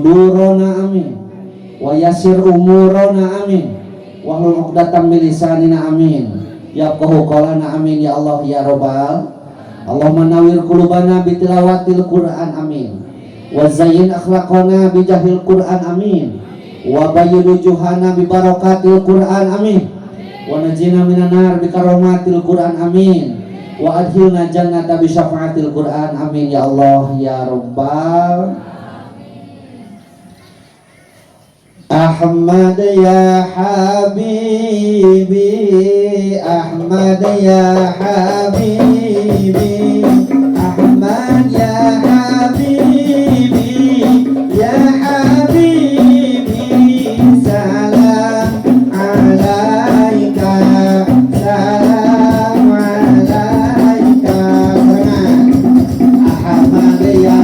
sudurana amin wa yassir umurana amin wa hlul 'uqdatam min lisanina amin yafqahu qawlana amin ya Allah ya rabbal. Allahumma nawwir qulubana bi tilawatil Qur'an amin wa zayyin akhlaqana bi jahil Qur'an amin wa bayyin wujuhana bi barakatil Qur'an amin wa najina minan nar bi karomatil Qur'an amin wa adkhilna jannata bi syafaatil Qur'an amin ya Allah ya rabbal. Ahmad ya habibi, Ahmad ya habibi, Ahmad ya habibi, ya habibi, salam alaika, salam alaika. Ahmad ya,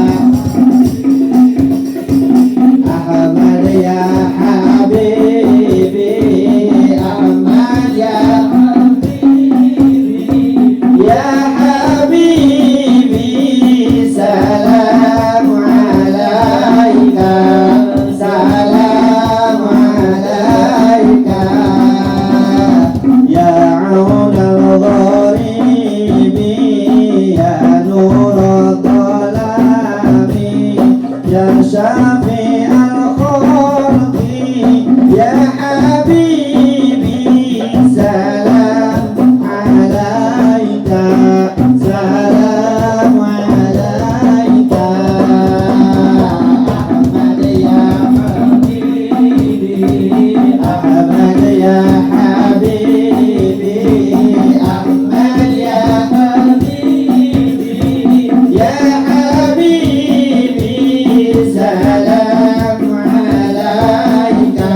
Ahmad ya habibi, Ahmad ya habibi, ya habibi, salam alaika, salam alaika. Ya aunal gharibi, ya nurul dhalami, ya syafi'al khalqi, ya habibi, salam alaika, salam alaika. Ahmad ya habibi, Ahmad ya habibi, Ahmad ya habibi, ya habibi, salam alaika,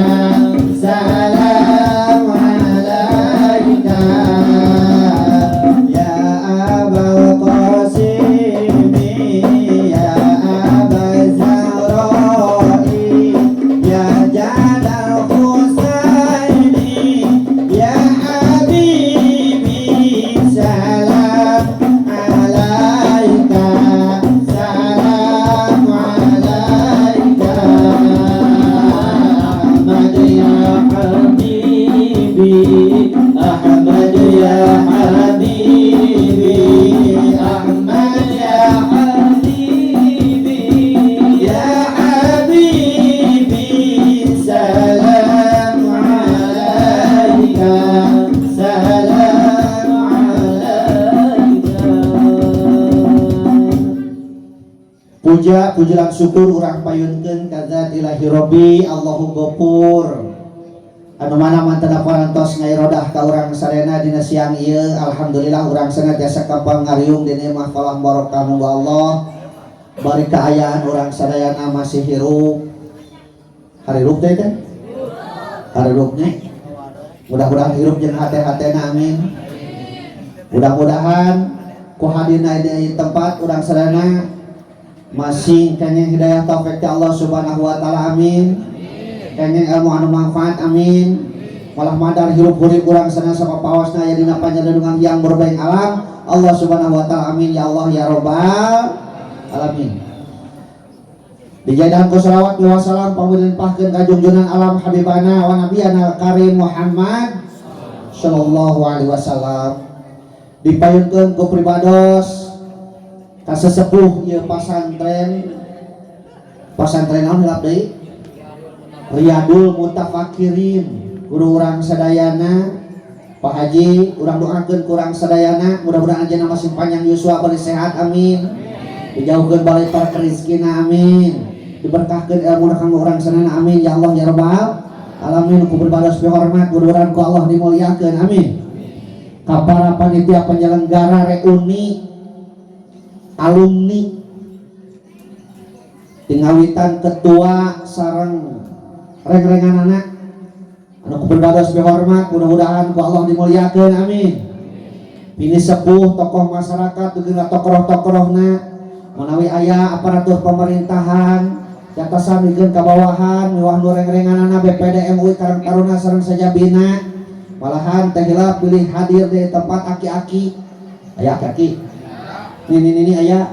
salam alaika. Ya Abal Qasimi, ya Abal Zahrai, ya Jalal Husaini, ya habibi, salam alaika, salam alaika. Ahmad ya habibi, Ahmad ya habibi, Ahmad ya habibi, ya habibi, salam alaika, salam alaika. Puja pujilan syukur urang payunkeun ka Zat Ilahi Robbi Allahu Ghafur anu mana mantena parantos ngairodah ka urang sadayana dina siang ieu. Alhamdulillah urang senantiasa kapangariung di nikmat falah barokah munggu Allah bari kaayaan urang sadayana masih hirup. Harirup teh teh? Harirup nya. Mudah-mudahan hirup jeung hate-hatena amin. Mudah-mudahan ku hadirna di tempat urang sadayana masih kenging hidayah taufik ti Allah Subhanahu wa taala amin. Kenging ilmu anu manfaat amin. Malah madar hirup hurip urang sana sama pawasna aya dina panjalungan yang berbaik alam Allah Subhanahu wa taala amin ya Allah ya rabbal alamin. Dijadahan ku shalawat wa salam pamilimpahkeun ka junjungan alam habibana wa nabiyana karim Muhammad sallallahu alaihi wasallam. Dipayunkeun ku pribados ka sesepuh ieu pasantren. Pasantren naon hilap deui? Riyadul Mutafakirin, guru urang sadayana Pak Haji, urang doakeun ku urang sadayana mudah-mudahan ajeuna masih panjang yuswa bari sehat amin. Dijauhkeun balik para rezekina amin. Diberkahkeun ilmu kanggo urang sanana amin ya Allah ya rabbal alamin. Ku berbalas hormat mudah-mudahan ku Allah dimulyakeun amin. Ka para panitia penyelenggara reuni alumni tingawitan ketua sareng reng-rengan anak anu berbadas hormat mudah-mudahan ku Allah dimulyakeun amin. Ini sepuh tokoh masyarakat juga tokoh-tokohna menawi aya aparatur pemerintahan jatasan mikeun ka bawahan miwah nu reng-renganana BPD MUI Karang Taruna sareng sajabina malahan teh heula pilih hadir di tempat aki-aki aya aki-aki ini aya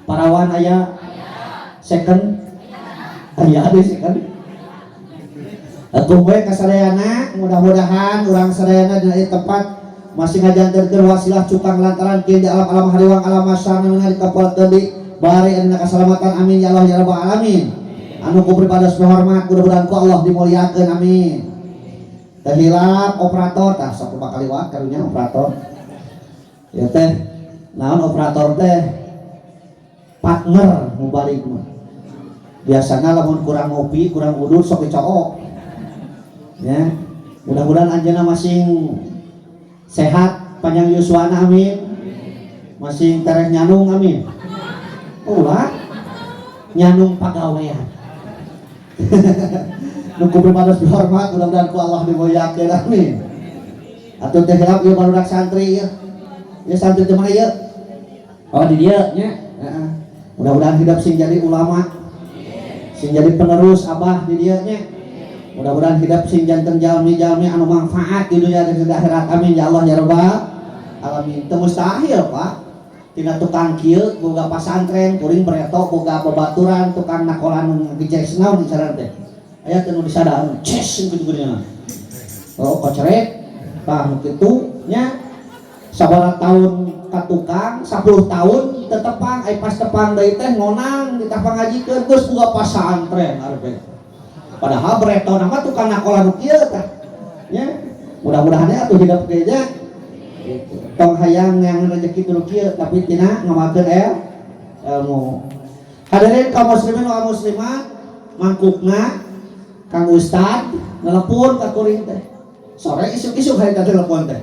parawan aya second aya ade sih kan kumpul kasadayana mudah-mudahan urang sadayana dina ieu tempat masih ngajanterkeun wasilah cukang lantaran kieu di alam-alam hariwang alam masyana ningali kapalkeun di bari anu kasalamatan amin ya Allah ya rabbal alamin anu ku pribados hormat mudah-mudahan ku Allah dimuliakeun amin teh hilap operator tah sok bakal liwat karunya operator ya teh naon operator teh partner mubalik mah biasanya lamun kurang ngopi kurang udur sok dicook ya mudah-mudahan anjeunna masing sehat panjang yuswana amin masing tereh nyanung amin ulah nyanung pagawean nuku berpados dihormat mudah-mudahan ku Allah dimuliakeun amin atuh teh hilap ieu barudak santri ieu santri teh mana ieu oh di dieu nya heeh mudah-mudahan hidup sing jadi ulama sing jadi penerus abah di dieu nya mudah-mudahan hidup sing janten jalmi-jalmi anu manfaat di dunia dan di akhirat amin ya Allah ya rabbal alamin teu mustahil Pak tina tukang kieu boga pasantren kuring bereto boga babaturan tukang nakolan gejes naon disaran teh aya teh nu disadaan ces gitu-gitunya oh kocerek tah kitu nya sabaraha tahun ka tukang 10 tahun tetepang ai pas tepang deui teh ngonang ditapang ngajikeun geus boga pasantren arep padahal bereto nama tukang nakolan kieu tah nya mudah-mudahan atuh hidup ge nya tong hayang yang rezeki dulu kieu tapi tina ngamakeun ilmu hadirin kaum muslimin wal muslimat mangkukna Kang Ustad nelpon ka kuring teh sore isuk-isuk hari teh telepon teh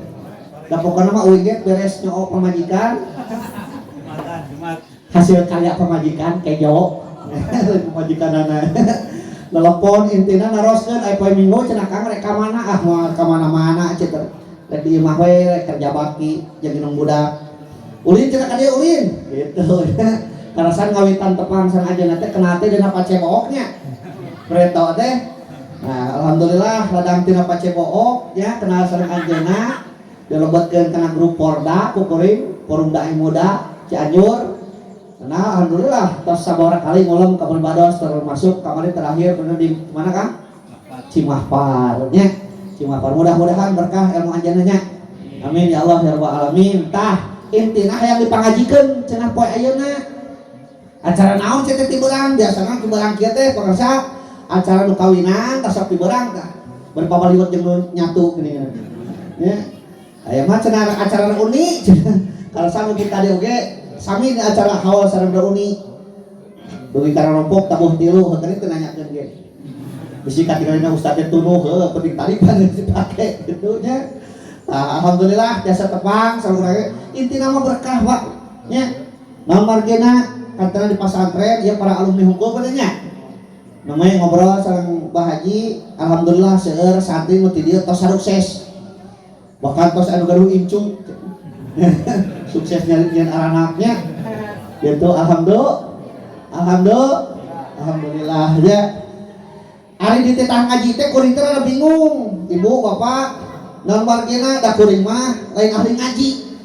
da pokona mah euy ge beres nyook pamajikan hasil karya pamajikan kejo pamajikanana telepon intina naroskeun aya poe minggu cenah Kang rek ka mana ah moal ka mana-mana cenah rek di imah we rek kerja bakti jeung inung budak ulin cenah ka dieu ulin gitu karasan ngawitan tepang sang ajeuna teh kena teh dina pacebooknya bereto teh nah alhamdulillah ladang tina pacebook ya kenal sareng ajeuna dilebetkeun kana grup Porda ku kuring Forum Dai Muda Cianjur. Nah, alhamdulillah tos sabaraha kali ngulem ka Barbados termasuk kamari terakhir pernah di mana Kang? Cimahpar nya. Cimahpar mudah-mudahan berkah ilmu anjeunna nya. Amin ya Allah ya rabbal alamin. Tah intina hayang dipangajikeun cenah poe ayeuna. Acara naon cenah ti beurang biasana ti beurang kieu teh pakarsa acara nu kawinan tasok ti beurang tah. Berpapaliwat jeung nyatu geuning. Nya. Aya mah cenah acara uni kalau sami kita di oge sami di acara haul sareng uni dugi karena rompok tabuh tilu heukeun teh nanyakeun ge bisi katingalina ustaz teh tunuh heuh penting tadi pan dipake kitu nya alhamdulillah jasa tepang sareng intina mah berkah Pak nya naon margina kantana di pasantren ya para alumni hukum bener nya namanya ngobrol sareng Mbah Haji alhamdulillah seueur santri nu ti dieu tos sukses bahkan tos anu gaduh incung sukses nyariin anak-anaknya gitu alhamdulillah ya ari di tetang ngaji teh kuring teh rada bingung ibu bapak naon margina da kuring mah lain ahli ngaji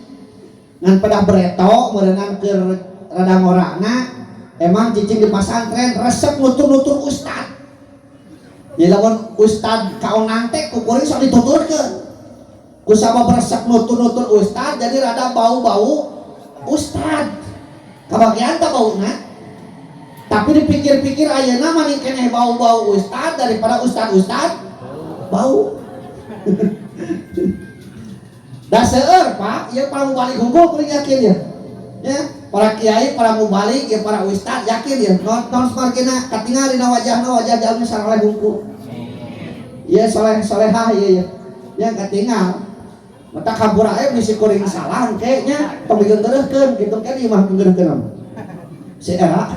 ngan pada bereto meureungan keur rada ngorana emang cicing di pasantren resep nutur-nutur ustad ya lamun ustad kaonang teh ku kuring sok dituturkeun kusama beresep nutur-nutur ustad jadi rada bau-bau ustad kabagian tak bauna tapi dipikir-pikir ayeuna mah keneh bau-bau ustad daripada ustad-ustad bau da seueur Pak ieu para mubalik hukum kuring yakin ya para kiai para mubalik ya para ustad yakin ya non smarkina katingal dina wajahna wajah jalmi sareng hungkul ieu soleh-solehah ieu yang katingal mata kabur aja misi kuring salah kayaknya pembikin teruskan gitu kan imah penggerakkan si era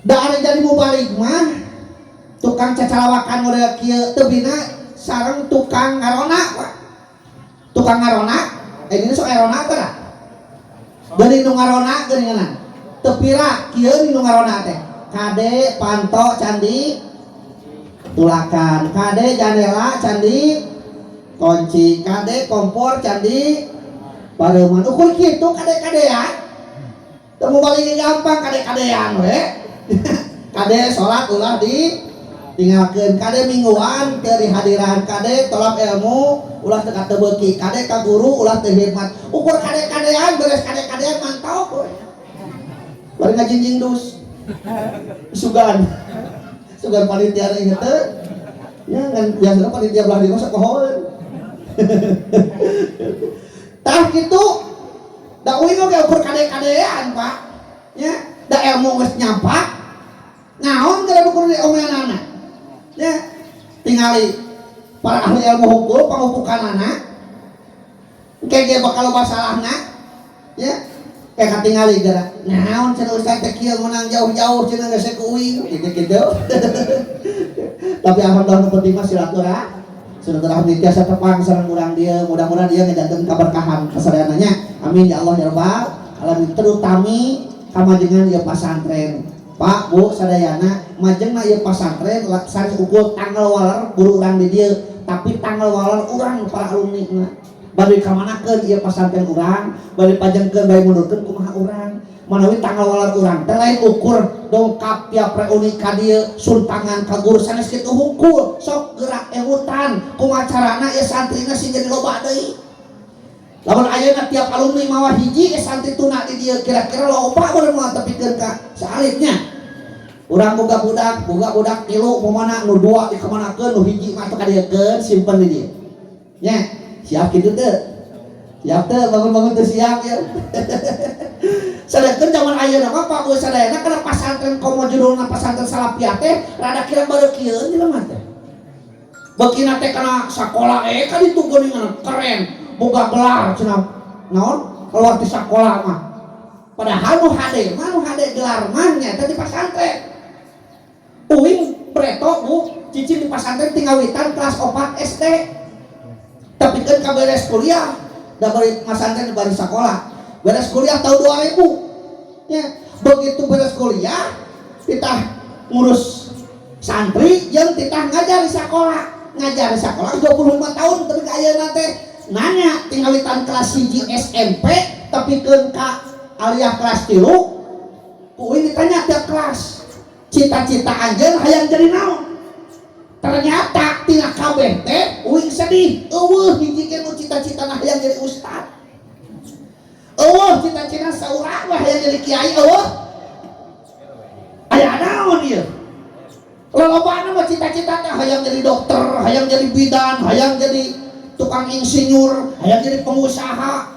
da ada jadi mubalik mah tukang cacalawakan model kieu teu bina sareng tukang ngarona Pak tukang ngarona ini sok erona teh geuning nu ngarona geuningan teu pira kieu nu ngarona teh kade panto candi tulakan kade jandela candi kunci kade kompor candi pareuman ukur kitu kade-kadean teu balik gampang kade-kadean we Kade sholat ulah ditinggalkeun, kade mingguan dari hadiran, kade tolak ilmu ulah teu katebeuki, kade ka guru ulah teu hikmat. Ukur kade-kadean beres kade-kadean mantau we. Bari ngajinjing dus. Sugan panitia inget teu? Ya kan biasana panitia belah di masa pohon. Tah kitu da uing oge ukur kade-kadean Pak. Ya, da ilmu geus nyampak. Naon kada ukur di omelanana. Ya, tingali para ahli ilmu hukum pangupukanana. Kege bakal masalahna. Ya, kayak katingali gara. Naon cenah ustaz teh kieu menang jauh-jauh cenah geus ku uing gitu. Tapi alhamdulillah nu penting mah silaturahmi tiasa tepang sareng urang dia, mudah-mudahan dia ngejanten keberkahan kasareananya. Amin ya Allah ya rabbal alamin. Terutami kamajengan ieu pesantren. Pak Bu sadayana majengna ieu pesantren sanes ukur tanggal waler guru urang di dieu, tapi tanggal waler urang para alumni na. Bari kamanakeun ieu pesantren urang, bari pajengkeun bari mundurkeun kumaha urang. Manawi tanggal waler urang teh lain ukur dongkap tiap reuni ka dieu suntangan ka guru sanes kitu hungkul sok gerak ewutan kumaha carana ieu santrina sing jadi loba deui. Lamun ayeuna tiap alumni mawa hiji santri tuna di dieu kira-kira loba urang moal tepikeun ka saalitnya. Urang boga budak tilu pemana nu dua dikemanakeun nu hiji mah teu kadiekeun simpen di dieu. Nya, siap kitu teu? Siap teu bangun-bangun teu siap ya. Sedangkan zaman ayeuna mah Pak Bu sadayana kana pasantren komo judulna pasantren Salafiyah teh rada kirang bareukeun jelema teh. Beukina teh kana sakola ka ditu geuningan keren, boga gelar cenah naon keluar ti sakola mah. Padahal nu hade gelar mah nya teh di pasantren. Uing preto Bu cicing di pasantren tinggal witan kelas 4 SD. Tapi kan kaberes kuliah da bari pasantren bari sakola. Beres kuliah tahun 2000. Ya, begitu beres kuliah kita ngurus santri yang kita ngajar di sekolah 25 tahun tapi ayeuna teh nanya tinggal witan kelas 1 SMP tapi keun ka aliyah kelas 3 kuwi ditanya tiap kelas cita-cita anjeun hayang jadi naon. Ternyata tina kabeh teh uing sedih eueuh hiji ke nu cita-citana hayang jadi ustad. Eueuh cita-cita saurang mah hayang jadi kiai eueuh. Aya naon ieu? Lolobana mah cita-cita teh hayang jadi dokter, hayang jadi bidan, hayang jadi tukang insinyur, hayang jadi pengusaha,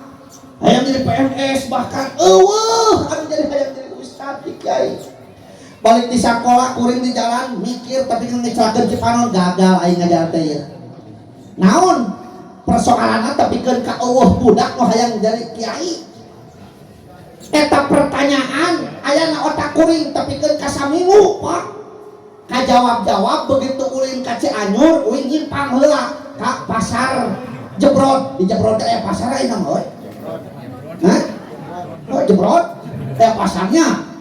hayang jadi PNS, bahkan eueuh anu jadi hayang jadi ustad kiai. Balik di sekolah kuring di jalan mikir tapi ngecelakeun Cipanon gagal aing ngajar teh ieu. Naon persoalanna tapi keun ka eueuh budak nu hayang jadi kiai. Eta pertanyaan ayana otak kuring tapi keun ka saminggu Pak. Kajawab-jawab begitu uling ka Cianjur uing nyimpang heula ka pasar Jebrot. Di Jebrot aya pasar ayeuna mah we. Hah? Oh Jebrot aya pasarnya.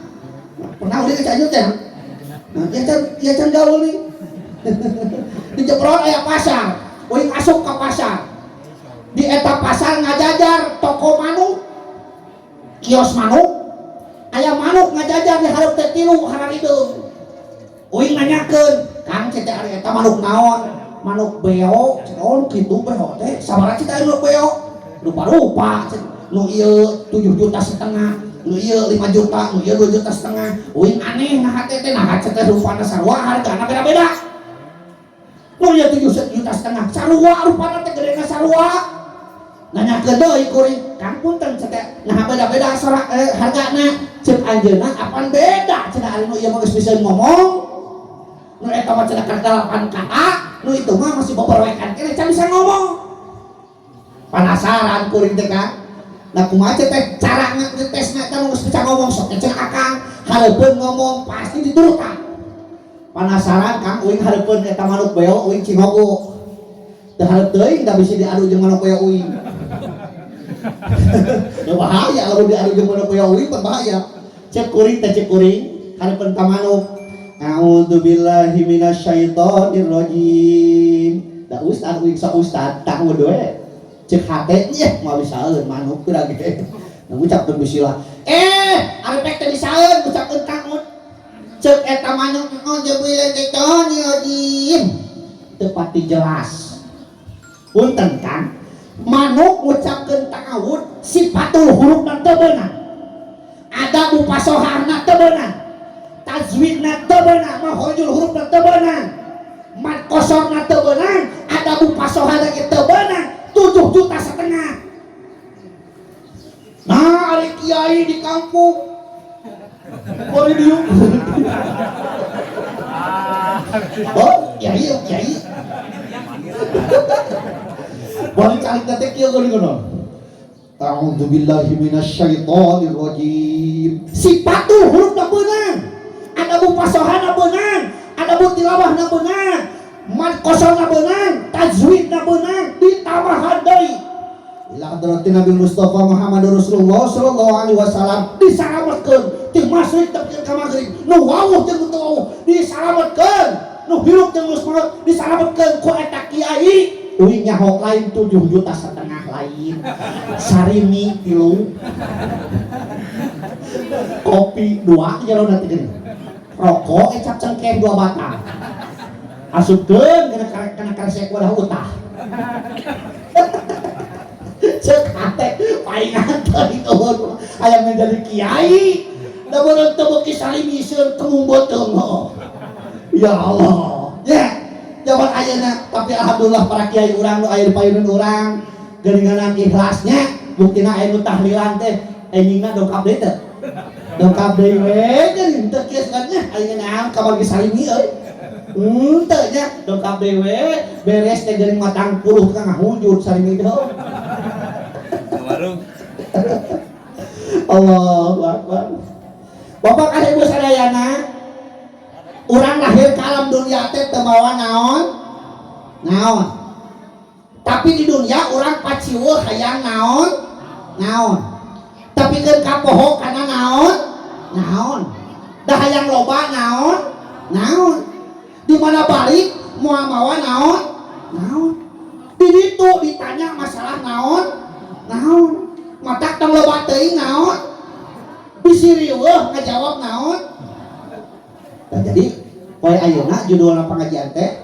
Pernah udah Cianjur teh. Nah, dia can gaul nih. Di Jebrot aya pasar. Uing asup ka pasar. Di eta pasar ngajajar toko manuk. Kios manuk. Aya manuk ngajajar di hareup teh 3 hararideung. Uing nanyakeun, "Kang cete ari eta manuk naon?" "Manuk beo." "Oh, kitu beo teh. Sabaraha cita manuk beo?" "Rupa-rupa." "Nu ieu 7,5 juta. Nu ieu 5 juta, nu ieu 2,5 juta." Uing aneh nah teh nah teh rupana sarua hargana beda-beda. Nu ieu 7,5 juta sarua rupana teh gedena sarua. Nanyakeun deui kuring, "Kang punten cete nah beda-beda hargana." Ceuk anjeunna apaan beda cenah ari nu ieu mah geus bisa ngomong. Nu eta mah cenah kadalapan kata, nu itu mah masih boborwekan keneh can bisa ngomong. Penasaran kuring teh kan. Nah kumaha teh cara ngetesna teh geus bisa ngomong sok teh akang hareupeun ngomong pasti diturutan. Penasaran Kang uing hareupeun eta manuk beo uing Cinogo. Teu hareup teuing da bisa diadu jeung manuk beo uing. Bahaya lamun diadu jeung manuk beo uing berbahaya. Cek kuring hareupeun ka manuk. A'udzubillahi minasyaitonir rajim. Da ustad uing sok ustad tangud we. Cek hate nya mau bisaeun manuk teh ge. Ngucapkeun bismillah. Ari pek teh bisaeun ngucapkeun tangud. Cek eta manuk jebileh teton yodin tepati jelas. Punten kan manuk ngucapkeun ta'awud sifatul hurufna teu beunang, ada mupasohana teu beunang, tajwidna teu beunang, makhrajul hurufna teu beunang, mad kosorna teu beunang, ada mupasohana ge teu beunang, 7,5 juta. Nah, ari kiai di kampung boleh diuk. Oh, kiai. Boleh cari tete kieu geuning. A'udzu billahi minasyaitonir rajim. Sifatul hurufna beunang, ada mufasohana beunang, ada tilawahna beunang, mad kosorna beunang, tajwidna beunang, ditambahan deui. Ila hadratin Nabi Mustafa Muhammad Rasulullah sallallahu alaihi wasallam disalametkeun ti masyriq tepkeun ka magrib, nu wawuh jeung teu wawuh disalametkeun, nu hirup jeung nu semangat disalametkeun ku eta kiai. Uing nyaho lain 7,5 juta lain. Sarimi 3. Kopi 2 jalona teh geuning. Rokok ecap cengkeh 2 batang. Asupkeun kana karesek wadah utah. Cek ate paingan teh tuhun aya menjadi kiai da beureuh teu beuki salimisieun kemumbeteung. Ya Allah ya jaman ayeuna, tapi alhamdulillah para kiai urang nu aya di payuneun urang geuninganan ikhlasnya buktina aya nu tahlilan teh enjingna dongkap deui teh dongkap deui we geuning teu kieu nya aya naon ka bagi salimi euy teu nya dongkap deui we beres teh geuning matang puluh ka ngahujud salimi teh. Allahu Akbar. Bapak ka ibu sadayana, urang lahir ka alam dunia teh teu mawa naon. Tapi di dunia urang paciweuh hayang naon. Tapi keun ka poho kana naon. Da hayang loba naon. Di mana balik moal mawa naon. Di ditu ditanya masalah naon. Matak tong loba teuing naon. Bisi riweuh ngajawab naon. Nah, jadi poe ayeuna judulna pengajian teh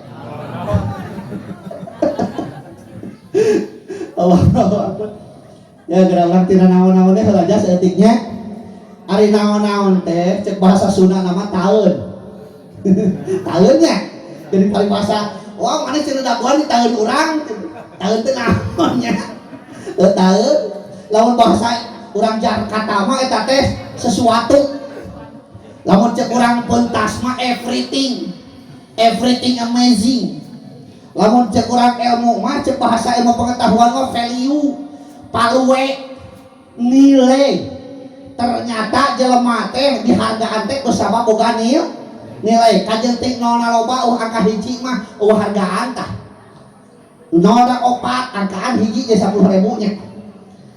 Allahu Akbar. Ya gerak tina naon-naon teh heula aja saeutiknya. Ari naon-naon teh cek bahasa Sunda nama taeun. Taeunnya. Jadi paribasa, wah mana cenah daguan di taeun urang. Taeun teh naon nya? Taeun lamun bahasa urang Jakarta mah eta teh sesuatu. Lamun cek urang pentas mah everything amazing. Lamun cek urang ilmu mah cek bahasa ilmu pengetahuan mah value, palue, nilai. Ternyata jelema teh dihargaan teh kusabab boga nilai. Kajeun teh nolna loba angka hiji mah hargaan tah. Nolna 4 angkaan hiji ge 10.000 nya.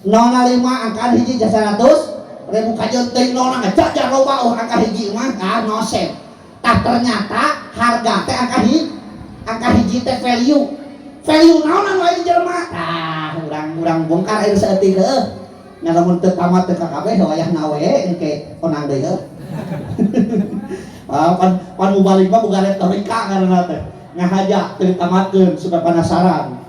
Nolna 5 angkaan hiji ge 100.000 kajeun teh nolna ngajajar loba angka hiji mah no sen. Tah ternyata harga teh angka hiji teh value naon anu aya di jelema. Tah urang bongkar aya saeutik heuh. Nya lamun teu tamat teu kakabeh wayahna we engke konang deui heuh. Pan mubalik mah boga retorika karena teh ngahaja teu ditamatkeun supaya penasaran.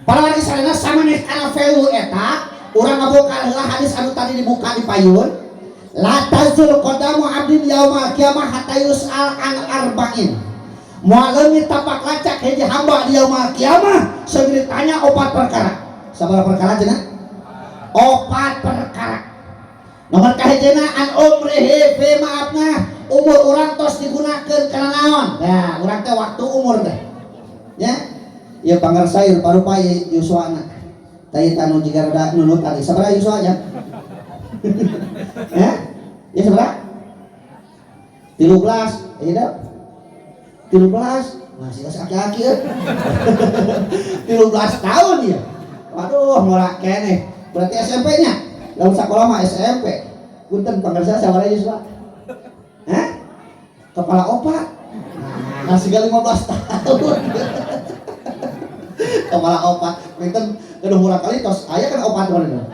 Para wargi salena samaneh kana value eta urang ngabongkar heula hadis anu tadi dibuka di payun. La tazul qadamu abdin yaumil qiyamah hatta yus'al an arba'in. Moal leungit tapak lacak hiji hamba di yaumil qiyamah sebelum ditanya 4 perkara. Sabaraha perkara cenah? 4 perkara. Nomor kahijina an umrihi fi maafna umur urang tos digunakeun kana naon? Ya, urang teh waktu umur teh. Ya. Ieu panggar sayur parupa Yuswana. Tadi tanu jika rada nunut tadi. Sabaraha Yuswa aja? Ya sabaraha? 13. Iya 13 masih aki-aki 13 tahun ya. Waduh ngorak keneh. Berarti SMP nya. Lalu sekolah mah SMP. Punten pangarsa sabaraha Yuswa? Kepala opat. Nah, segala 15 tahun. Kepala opat. Punten kedua murah kali tos aya kan opat mana?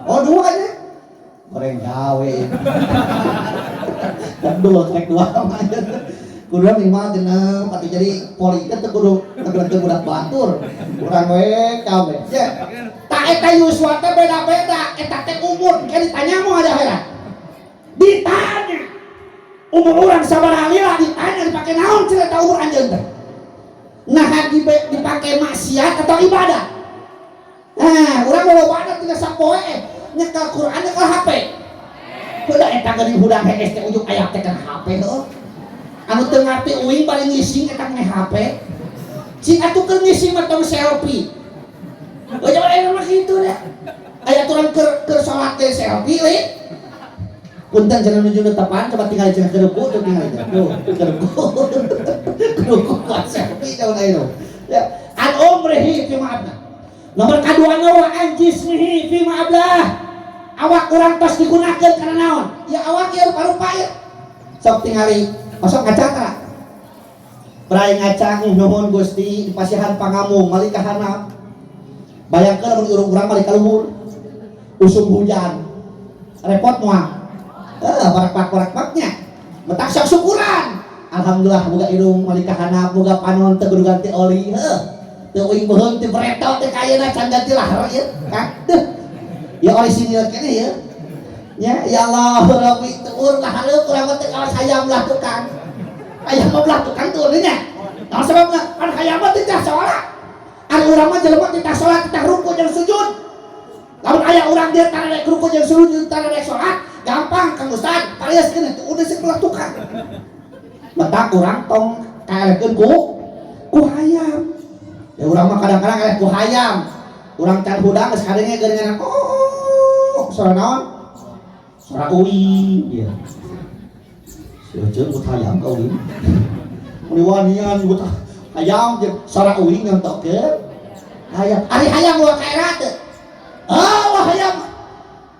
Oh 2 aja. Goreng gawe. dulu trek dua mah kudu minimal genep atuh jadi poli teh kudu teu budak batur urang we kabeh ya tak eta yuswa teh beda-beda eta teh umur kan ditanya mau ada heran ditanya umur orang sabaraha lila ditanya dipake naon cerita umur anjeun teh nah dipake maksiat atau ibadah nah urang lolobana tina sapoe nyekel Quran nyekel HP udah eta geuning hudang hees teh ujung aya teh kana HP heuh anu teu ngarti uing bari ngising eta nge HP cing atuh keur ngising mah tong selfie jangan aya mah kitu dah aya aturan keur salat teh selfie we punten jangan menuju tepan coba tinggal cenah keruku tuh tinggal tuh keruku kuat selfie jangan aya ya an umrihi fi ma'ablah nomor kaduana wa anjismihi fi ma'ablah awak urang tos digunakeun kana naon ya awak ieu rupa-rupa ya sok tingali masuk ngaca tak? Berai ngaca nuhun Gusti dipasihan pangamung mali kahanap. Bayangkeun mun urang mali ka luhur. Usum hujan. Repot moal. Barak-barak-baraknya. Metak sok syukuran. Alhamdulillah boga irung mali kahanap, boga panon teu kudu ganti oli. Teu uing beheung teu beretot teh kayeuna can ganti lahar ieu. Ya orisinil keneh ya. Ya Allah, Rabbi tuur lah hareup urang teh kawas hayam lah tukang. Hayam belah tukang tuh nya. Nah sebabna kan hayam teh teh salat. Ari urang mah jelema teh salat teh ruku jeung sujud. Lamun aya urang dia tara rek ruku jeung sujud tara rek salat, gampang Kang Ustaz. Parias keneh udah sik belah tukang. Mata urang tong kaelekeun ku hayam. Ya urang mah kadang-kadang eleh ku hayam. Urang can hudang geus kadenge geuningan suara naon? Suara uing dia sieuceun ku hayam ka uing muni wanian ku hayam jeung suara uing nyontokeun hayam ari hayam wa kaera teu wah hayam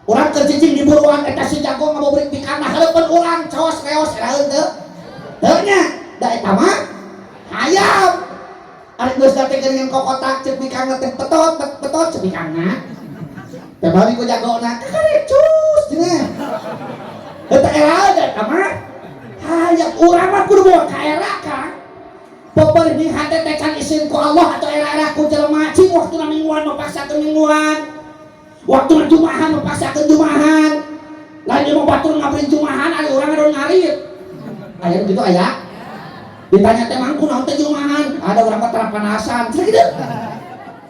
urang keur cicing di buruan eta si jago ngabobrik pikana hareupeun urang caos reos eraeun teu teu nya da eta mah hayam ari geus gate geuningan kokotak ceuk pikana teh petot ceuk pikana teh bari ku jagona karecus cenah eta era da eta mah hayang urang mah kudu bawa ka era Kang paperih hate teh can isin ku Allah atau era-era ku jelema cing waktuna mingguan mapaksakeun mingguan waktuna jumahan mapaksakeun jumahan lain jeung batur ngabrin jumahan ari urang anu ngarit aya kitu aya ditanya teh mangku naon teh jumahan ada urang mah terapanasan cenah kitu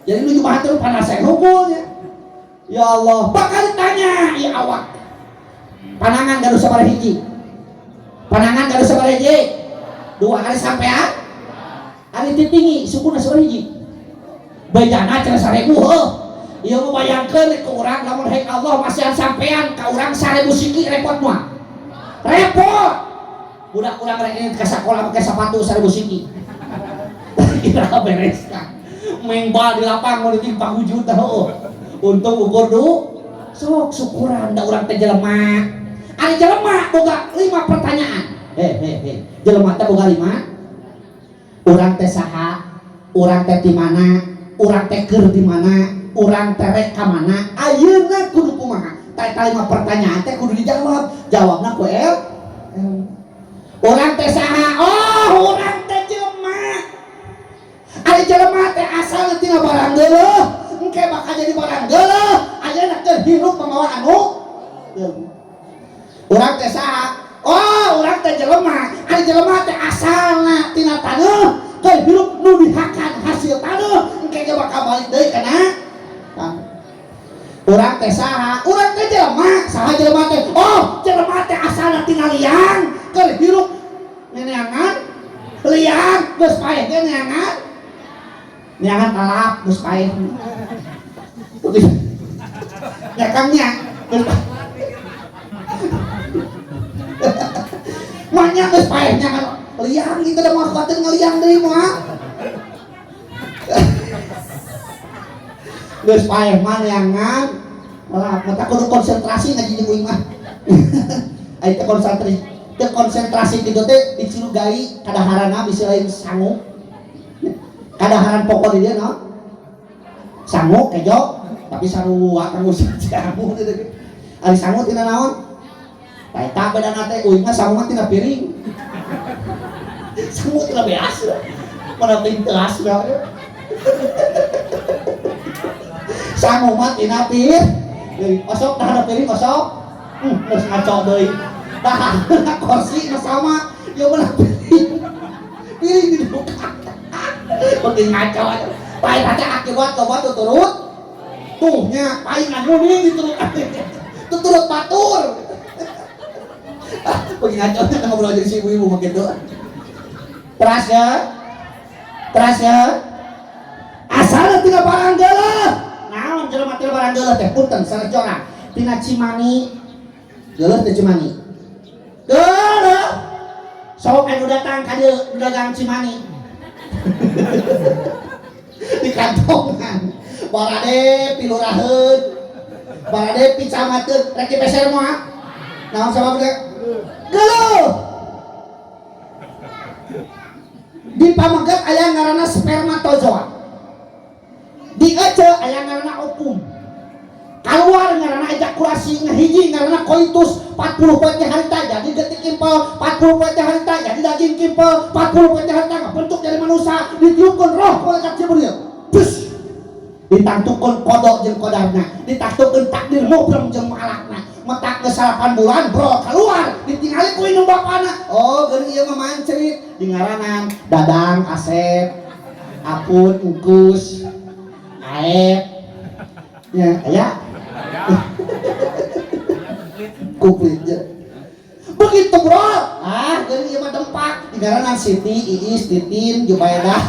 jadi nu jumahan teh panasan hukumnya. Ya Allah, bakal ditanya ya awak. Panangan gaduh sabaraha hiji? Panangan gaduh sabaraha hiji? 2 kali sampean? Ari titingi sukuna sabaraha hiji? Bejana cenah 1000 heuh. Ieu mah bayangkeun ke urang lamun hayang Allah masihan sampean ka urang 1000 siki repot moal. Repot. Budak urang rek ka sakola make sapatu 1000 siki. Kira beres Kang. Main bal di lapang mau ditimpa hujud dah heuh. Untung ukur dulu sok syukuran da urang teh jelema ari jelema boga 5 pertanyaan jelema teh boga 5 urang teh saha urang teh di mana urang teh keur di mana urang teh rek ka mana ayeuna kudu kumaha teh 5 pertanyaan teh kudu dijawab jawabna ku urang teh saha urang teh jelema ari jelema teh asal tina barang geuleuh engke bakal jadi barang geuleuh ayeuna keur hirup mamawa anu urang teh saha urang teh jelema ari jelema teh asalna tina taneuh keur hirup nu dihakan hasil taneuh engke ge bakal balik deui kana urang teh saha urang teh jelema saha jelema teh jelema teh asalna tina liang keur hirup neneangan liang geus paeh ge neangan talap geus paeh nyakangnya mahnya geus paeh nyakan liang itu da mah katen ngaliang deui moal geus paeh mah liangan malah mata kudu konsentrasi ngaji jeung uing mah aya teh konsentrasi kitu teh dicilugai kadaharana bisa lain sangu kadaharan pokok di dia no sangu kejo tapi sarua kanggo sangu ari sangu tina naon Eta beda nate uing mah sama tina piring. Semut tina beas. Mana pintas dah. Sangu mah tina piring. Kosok dah ada piring kosok. Geus ngaco deui. Tah kursi mah sama. Ya bener piring. Piring di buka. Bagi ngaco aja. Paling aja akibat coba turut. Tuh nya paling anu nih diturut. Turut batur. Bagi ngaco nya ngobrol jadi si ibu-ibu mah gitu. Teras ya. Asal tina barang geuleuh. Naon jelema tina barang geuleuh teh punten sarejona. Tina Cimani. Geuleuh teh Cimani. Geuleuh. Sok anu datang ka dieu dagang Cimani. Di kantongan. Barade piluraheun. Barade picamateun rek dipeser moal. Naon sabab teh? Geuleuh. Di pamegat aya ngaranna spermatozoa, di ece aya ngaranna ovum, keluar ngaranna ejakulasi, ngahiji ngaranna koitus 40 poe teh harita jadi detik kimpel, 40 poe teh harita jadi daging kimpel, 40 poe teh harita bentuk jadi manusia, ditiupkeun roh malaikat Jibril bus ditangtukeun kodok jeung kodarna, ditaktukeun takdir mubrem jeung malakna, metak ke 8 bulan bro keluar ditinggali ku indung bapana. Oh geuning ieu mah mancrit di ngaranan Dadang, Asep, Apun, Ungkus, Aep ya aya kuplit ya begitu bro. Geuning ieu mah dempak di ngaranan Siti, Iis, Titin, Jubaedah.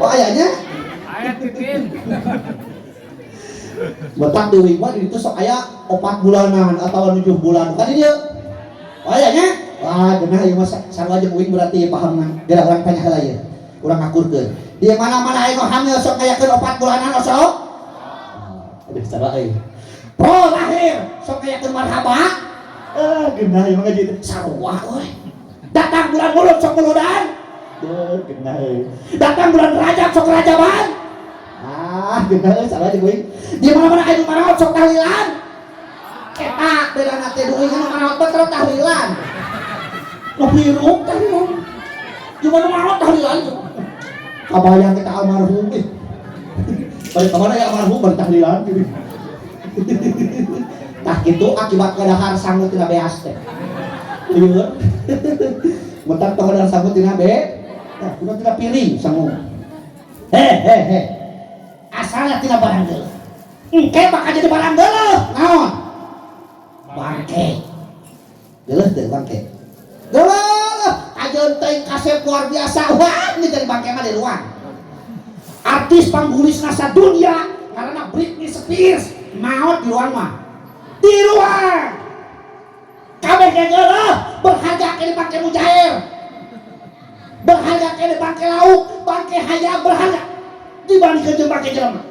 Oh ayanya aya Titin betak deui mah di ditu sok aya 4 bulanan atau 7 bulan kan ieu. Ayanya wah geunah ieu mah sarua jeung uing berarti pahamna. Geura urang tanya heula ieu. Urang ngakurkeun. Di mana-mana aya nu hamil sok ngayakeun 4 bulanan sok. Aduh sarua euy. Pro lahir sok ngayakeun marhaba. Geunah ieu mah ngajitu sarua euy. Datang bulan Mulud sok muludan. Geunah euy. Datang bulan Rajab sok rajaban. Geunah euy sarua jeung uing. Di mana-mana aya nu maraot sok tahlilan. Eta beda nate duing anu maraot betul tahlilan. Nu piruk tahlilan. Di mana-mana tahlilan. Kabayang kita almarhum ih. Balik ka mana ya almarhum bari tahlilan gitu. Tah kitu akibat kadahar sangu tina beas teh. Ieu. Mentak teh kadahar sangu tina tah kudu tina piring sangu. He. Asalna tina barang geuleuh. Engke bakal jadi barang geuleuh. Naon? Bangke. Geuleuh teh bangke. Geuleuh. Ajeun teuing kasep luar biasa. Wah, ini jadi bangke mah di luar. Artis panggulisna sadunya karena Britney Spears maot di luar mah. Di luar. Kabeh ge geuleuh, berharga ke bangke mujair. Berharga ke bangke lauk, bangke hayam berharga. Dibandingkeun jeung bangke jelema.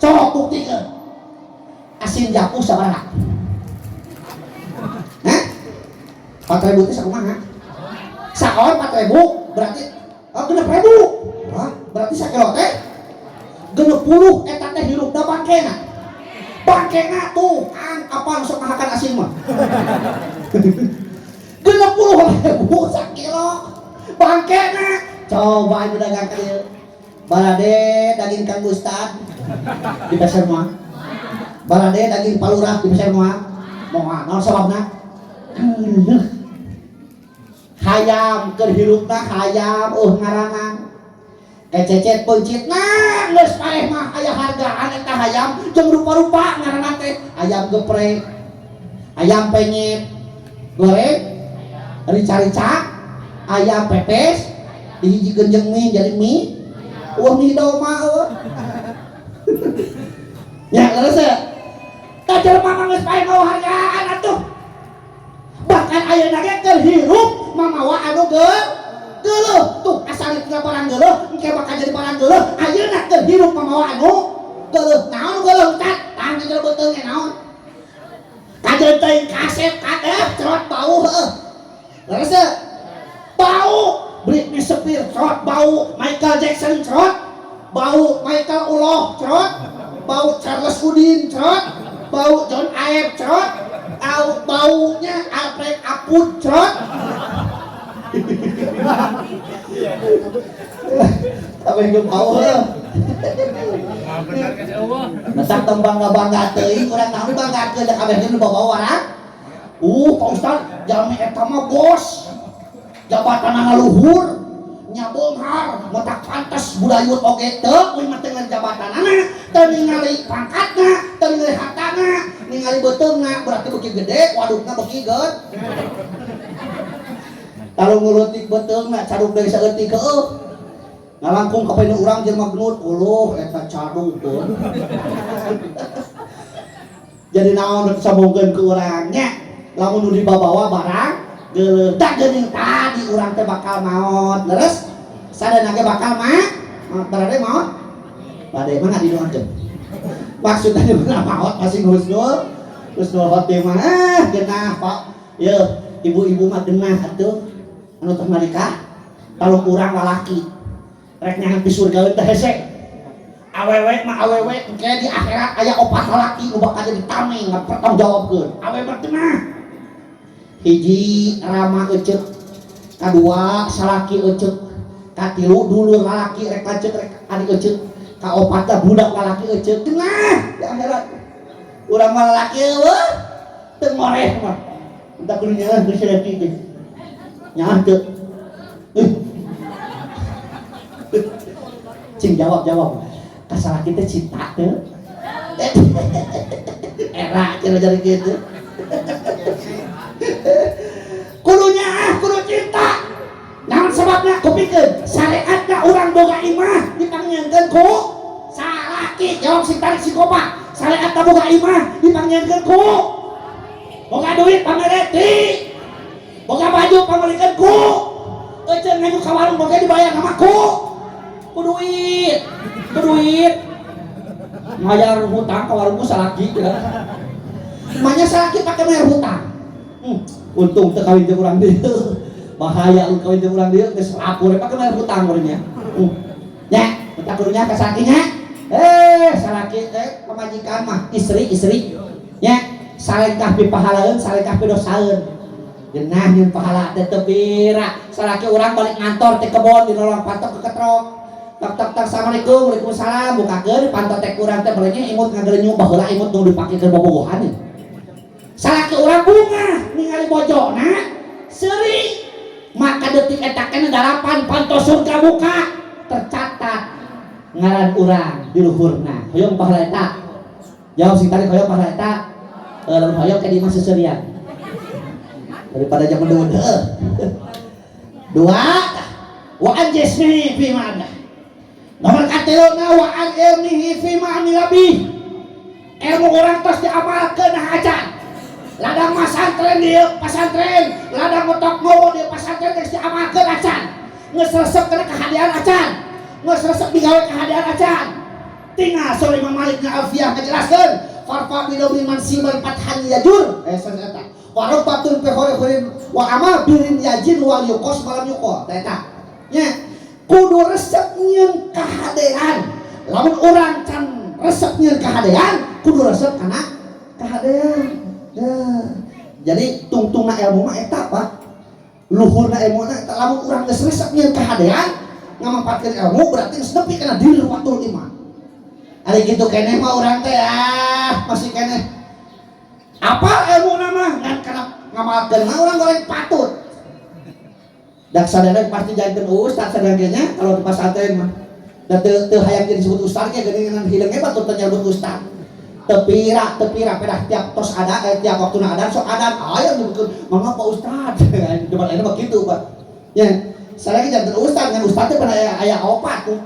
Cok buktikeun. Asin japu sabaraha? Hah? 4.000 teh sakumaha? Saon 4.000 berarti 6.000. Wah, berarti sakilo teh 60 eta teh hirupna bangkena. Bangkena tuh kan apa sok mahakan asin mah. 60.000 sakilo bangkena. Coba ieu dagang ka dieu. Balade daging Kang Ustad dipeser moal. Balade daging Palurah dipeser moal. Moal naon sababna? Hayam keur hirupna hayam ngarangan. Kececet peuncitna geus pareh mah aya hargaan eta hayam jeung rupa-rupa ngaranna teh ayam geprek, ayam penyet, goreng, rica-rica, ayam pepes, dihijikeun jeung mie jadi mie. Wah mie doma eueuh. Ya leres ya. Tah jelema mah geus paeh mau hargaan atuh. Bahkan ayeuna ge keur hirup mamawa anu geuleuh tuh asal tina barang geuleuh engke bakal jadi barang geuleuh ayeuna keur hirup mamawa anu geuleuh. Naon geuleuh Ustaz? Tah geuleuh beuteung ge naon? Kajeun teuing kasep kadeh cerot bau heueuh. Leres ya? Bau Britney Spears cerot bau, Michael Jackson cerot bau, Michael Uloh cerot bau, Charles Udin cerot bau, John Aep cerot tahu baunya aprek apucrot. Apa yang bau ya? Masak tembang bangga teuing urang naon banggakeun da kabeh nu bawa warang. Pak Ustad, jalmi eta mah bos. Jabatanna luhur, nya beunghar, matak pantes budayut oge teu we mah teu jabatanana, teu ningali pangkatna, teu ningali hartana, ningali beuteungna berarti beuki gede, wadukna beuki geud. Kalau ngelutik beuteungna caduk deui saeutik heueuh. Ngalangkung ka penu urang jelema gnut, uluh eta caduk pun. Jadi naon rek sambungkeun ke urang nya, lamun nu dibawa barang geuleudak geuning tadi urang teh bakal maot. Leres sadana ge bakal berade maot. Bade mah didoakeun. Maksudna beuna maot masih husnul khotimah. Geunah Pak. Ye, ibu-ibu mah geunah atuh anu teh nikah. Kalau urang lalaki rek nyangan di surga teh hese. Awewe mah awewe engke di akhirat aya opat lalaki nu bakal jadi tameng pertanggung jawabkeun. Awewe teh mah hiji rama eceuk, kadua salaki eceuk, katilu dulur lalaki rek lanceuk rek adik eceuk, kaopat teh budak lalaki eceuk. Tengah di akhirat urang mah lalaki eueuh teu ngoreh mah. Entah kudu nyaeuh geus salaki teh. Nyaah teu. Cing jawab kasalaki teh cinta teu. Era cenah jadi kitu. Kudu cinta. Naon sebabna kupikeun syariatna urang boga imah dipangnyieunkeun ku salaki. Jawab sing tarik si kopa. Syariatna boga imah dipangnyieunkeun ku boga duit pamereti. Boga baju pamerikeun ku eceun ngaju ka warung boga dibayar sama ku duit. Ngajar hutang ka warungku salaki ya. Manya salaki pake bayar hutang. Untung teu kawin teh urang dieu. Bahaya kawin teh urang dieu geus lapor pake bayar hutang urangnya. Nya, kita kudunya ka sakinya. Salaki teh pamajikan mah istri. Nya, salengkah pipahalaeun, salengkah pidosaeun. Geunah nyieun pahala teh teu bira. Salaki urang balik ngantor teh kebon di nolong patok ke ketrok. Tak assalamualaikum, waalaikumsalam, bukakeun pantot teh urang teh beuleunya imut ngagerenyung baheula imut nu dipakekeun bobogohan. Salaki urang bunga ningali bojona seuri, maka detik eta keneh dalapan pantos surga buka tercatat ngaran urang di luhurna. Hoyong pahala eta. Jawab sing tadi hoyong pahala eta. Lamun hoyong ka di mah seseurian. Daripada zaman deueud. Dua, wa anjisni fi ma'ana. Nomor katiluna wa an ilmihi fi ma'ani labih. Ilmu orang tos diamalkeun hajan. Ladang masantren dieu pasantren, ladang motok ngowo dieu pasantren geus diamalkeun acan. Geus resep kana kahadian acan. Geus resep digawe kahadian acan. Tinggal sore Imam Malik na Alfiyah ngajelaskeun farfa bidomin mansiman fathan yajur. Eta. Wa rabbatun fi khairin wa amal birin yajin wal yuqas malam yuqa. Eta. Nya kudu resep nyieun kahadean. Lamun urang can resep nyieun kahadean, kudu resep kana kahadean. Jadi tungtungna ilmu mah eta Pak. Luhurna ilmuna eta lamun urang geus resep nyieun kahadean, ngamangpaatkeun ilmu berarti geus nepi kana diri watul iman. Ari kitu keneh mah urang teh masih keneh apa ilmuna mah ngan kana ngamalkeun mah urang goreng patut. Dak sadana pasti janten ustaz sadangenya kalau di pasantren mah. Da teu hayang jadi disebut ustaz ge geuningan hileung hebat teu nyebut ustaz. Tepira pedah tiap tos ada tiap waktuna ada sok ada aya nyebutkeun mangga Pak Ustaz. Depan ayeuna mah kitu Pak. Ya, sareng janten ustaz ngan ustaz teh pernah aya opat tuh.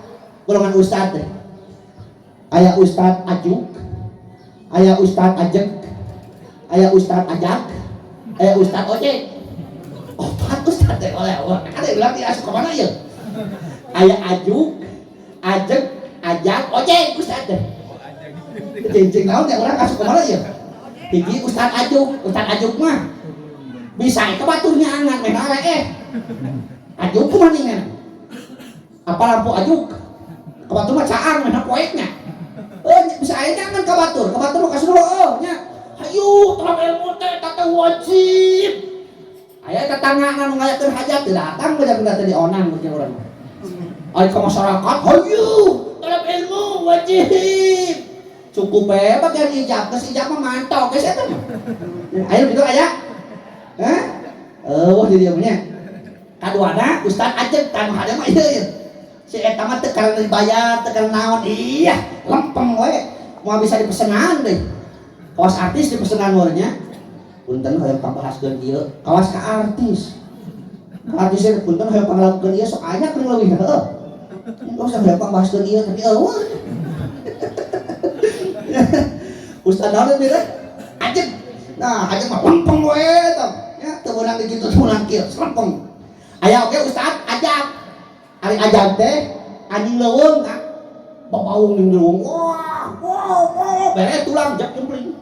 Golongan ustaz teh. Aya ustaz ajuk, aya ustaz ajek, aya ustaz ajak, aya ustaz ojek. Opat ustaz teh oleh ada bilang dia asup ke mana ya? Aya ajuk, ajek, ajak, ojek ustaz teh. Cincin naon teh urang asup ke mana ya? Hiji ustaz ajuk mah bisa ke baturnya angan meh are ajuk kumaha ningan? Apa lampu ajuk? Ke batur mah caang meh poeknya. Bisa aya nyaman ke batur mah kasih nya. Ayo telah ilmu teh tata wajib. Aya tetangga anu ngayakeun hajat teu datang bener-bener teh dionang mungkin urang. Ai ka masyarakat, ayo telah ilmu wajib. Cukup bagian ijab, geus ijab mah mantau geus eta mah. Ayo gitu aya. Hah? Wah di dieu nya. Kaduana Ustaz ajeng tanu hade mah ieu. Si eta mah teu karena dibayar, teu karena naon. Iya, lempeng we. Moal bisa dipesenan deui. Kawas artis dipesenan urangnya. Punten hoyong pambahaskeun ieu, kawas ka artis. Artis teh punten hoyong panglakukeun ieu sok aya keur leuwih heueuh. Enggak usah hoyong pambahaskeun ieu tapi eueuh. Ustaz naon teh ajeng. Nah, ajeng mah lempeng we tah. Ya, teu meunang dikitu teu meunang kieu, lempeng. Aya oge Ustaz ajak. Ari ajak teh anjing leuweung kan. Babaung ning leuweung. Wah, beres tulang jak jempling.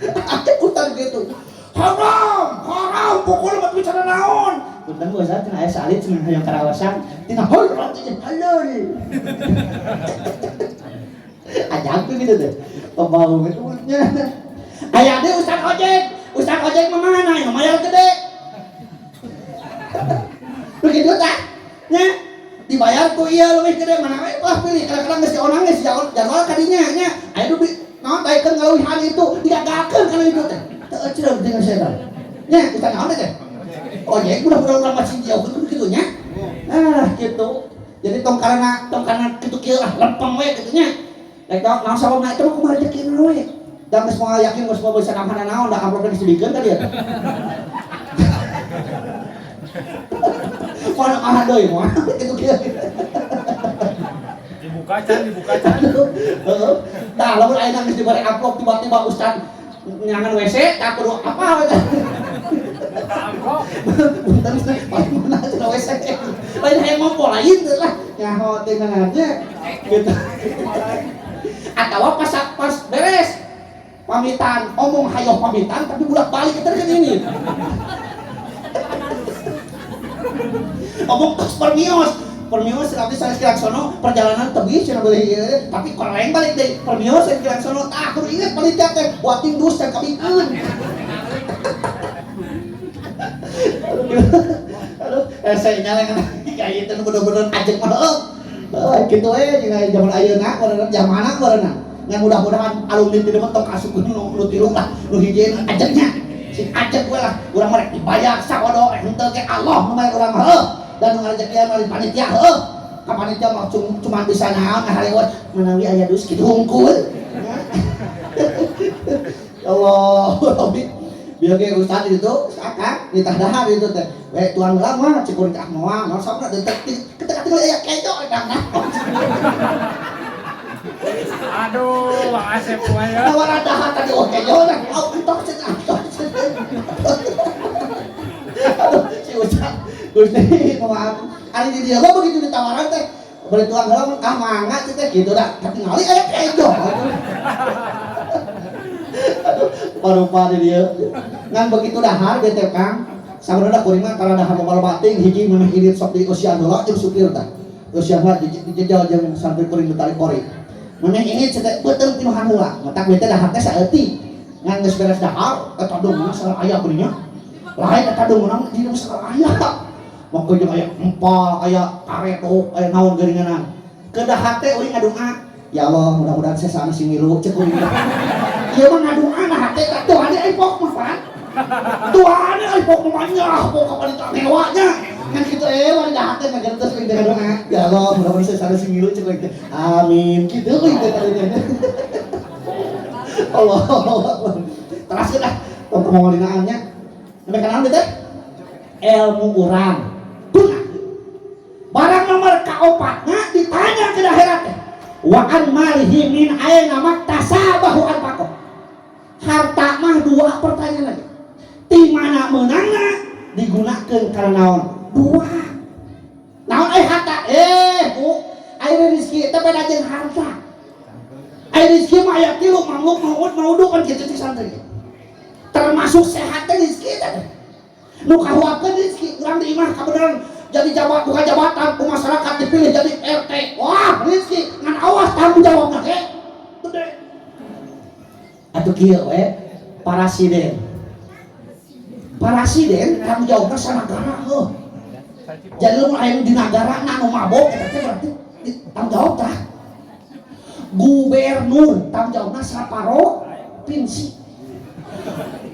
Ajak Ustaz gitu. Haram, pokoknya mah bicara naon. Punten Ustaz cenah aya salit cenah hayang karawasan. Tina halal. Ajak tuh gitu deh. Babaung itu nya. Aya deui Ustaz ojek mah mana? Yang mayar gede. Begitu tah? Nya dibayar ku ieu leuwih gede mana we lah pilih kadang-kadang geus dionang geus jadwal ka dinya nya. Aya duit naon daekeun ngaleuwihan itu digagakeun kana itu teh. Teu eceuk dengan setan. Nya Ustaz naon teh? Ojek budak-budak urang masih jauh kitu nya. Kitu. Jadi tong karena kitu kieu lah lempeng we kitu nya. Rek naon sababna itu mah kumaha rezekina we. Da geus moal yakin geus moal bisa namana naon da amplop geus dibikeun tadi eta. Mana ah deui moal kitu kieu. Dibuka can. Heeh. Tah lamun ayeuna geus dibere amplop tiba-tiba Ustaz nyangan WC tak kudu apa we teh. Amplop. Punten paling mana cenah WC. Lain hayang mampu lain teh lah. Nyaho teh nananya gitu. Atawa pas beres pamitan omong hayo pamitan tapi budak balik kita kan ini omong tos permios nanti saya sekirang sono perjalanan tebih cina boleh tapi koreng balik deh permios saya sekirang sono tak aku ingat panitia teh buat indus dan kabikeun aduh saya nyaleng kayak itu bener-bener ajeng mah gitu jeung zaman ayeuna beneran zamana beneran ngan mudah-mudahan alumni teh mah tong kasukeun nu tilu lah nu hiji ajengnya sing ajeg we lah urang mah rek dibayar sakodo henteu ke Allah nu bayar urang heuh dan nu ngarejekian mah panitia heuh ka panitia mah cuma bisa naon ngaharewet menawi aya dus kitu hungkul Allah Rabbi biar ge ustaz itu akak ditah dahar itu teh we tuan heula mah cikuring ka moal mah sabna detektif ketek aya kejo eta Aduh, Bang Asep ya. Tawaran dahar tadi oke jodoh. Au entok cenah. Aduh, si Ustaz. Gusti, maaf. Ari di dia mah begitu ditawaran teh. Bari tuang heula ah mangga teh gitu dah. Katingali aya kejo. Aduh, parupa di dia. Ngan begitu dahar ge teh Kang. Sabenerna kuring mah kalau dahar mobil bating hiji mah irit sok di usian heula jeung supir tah. Usian mah dijejal jeung sampai kuring ditarik kori. Mana ini cetek betul tinuhan heula, matak bete dahar teh saeutik. Ngan geus beres dahar, eta dongna salah aya beuringnya. Lain eta dongna di salah aya. Maka jeung aya empal, aya kareto, aya naon geuringanan. Ke dahar teh uing ngadonga, ya Allah mudah-mudahan saya sana si milu cek uing. Ieu mah ngadonga nah teh Tuhan ai pok mah Pak. Tuhan ai pok mah nyah pok ka panita mewahnya. Kan gitu mari dahar teh mah terus uing ngadonga. Ya Allah mudah-mudahan saya sana si milu cek uing. Amin. Kitu uing teh tadi. Allah. Terus dah tong kemawalinaannya. Sampai kana teh ilmu urang. Barang nomor kaopatna ditanya ke akhirat teh. Wa an malihi min aina maktasabahu anfaqo. Harta mah dua pertanyaan lagi. Di mana meunangna digunakeun kana naon? Dua. Naon harta? Bu, aya rezeki teh beda jeung harta. Aya rezeki mah aya tilu mangluk maut maudu kan kitu cek santri. Termasuk sehat teh rezeki teh. Nu kahuapkeun rezeki urang di imah kabeneran jadi bukan jabatan ke masyarakat dipilih jadi RT. Wah, rezeki ngan awas tanggung jawabna ge gede. Atuh kieu we Parasiden tanggung jawabna sanagara heuh. Jadi lu aya di nagara anu mabok eta teh berarti tanggung jawab tah. Gubernur tanggung jawabna saparo pinsi.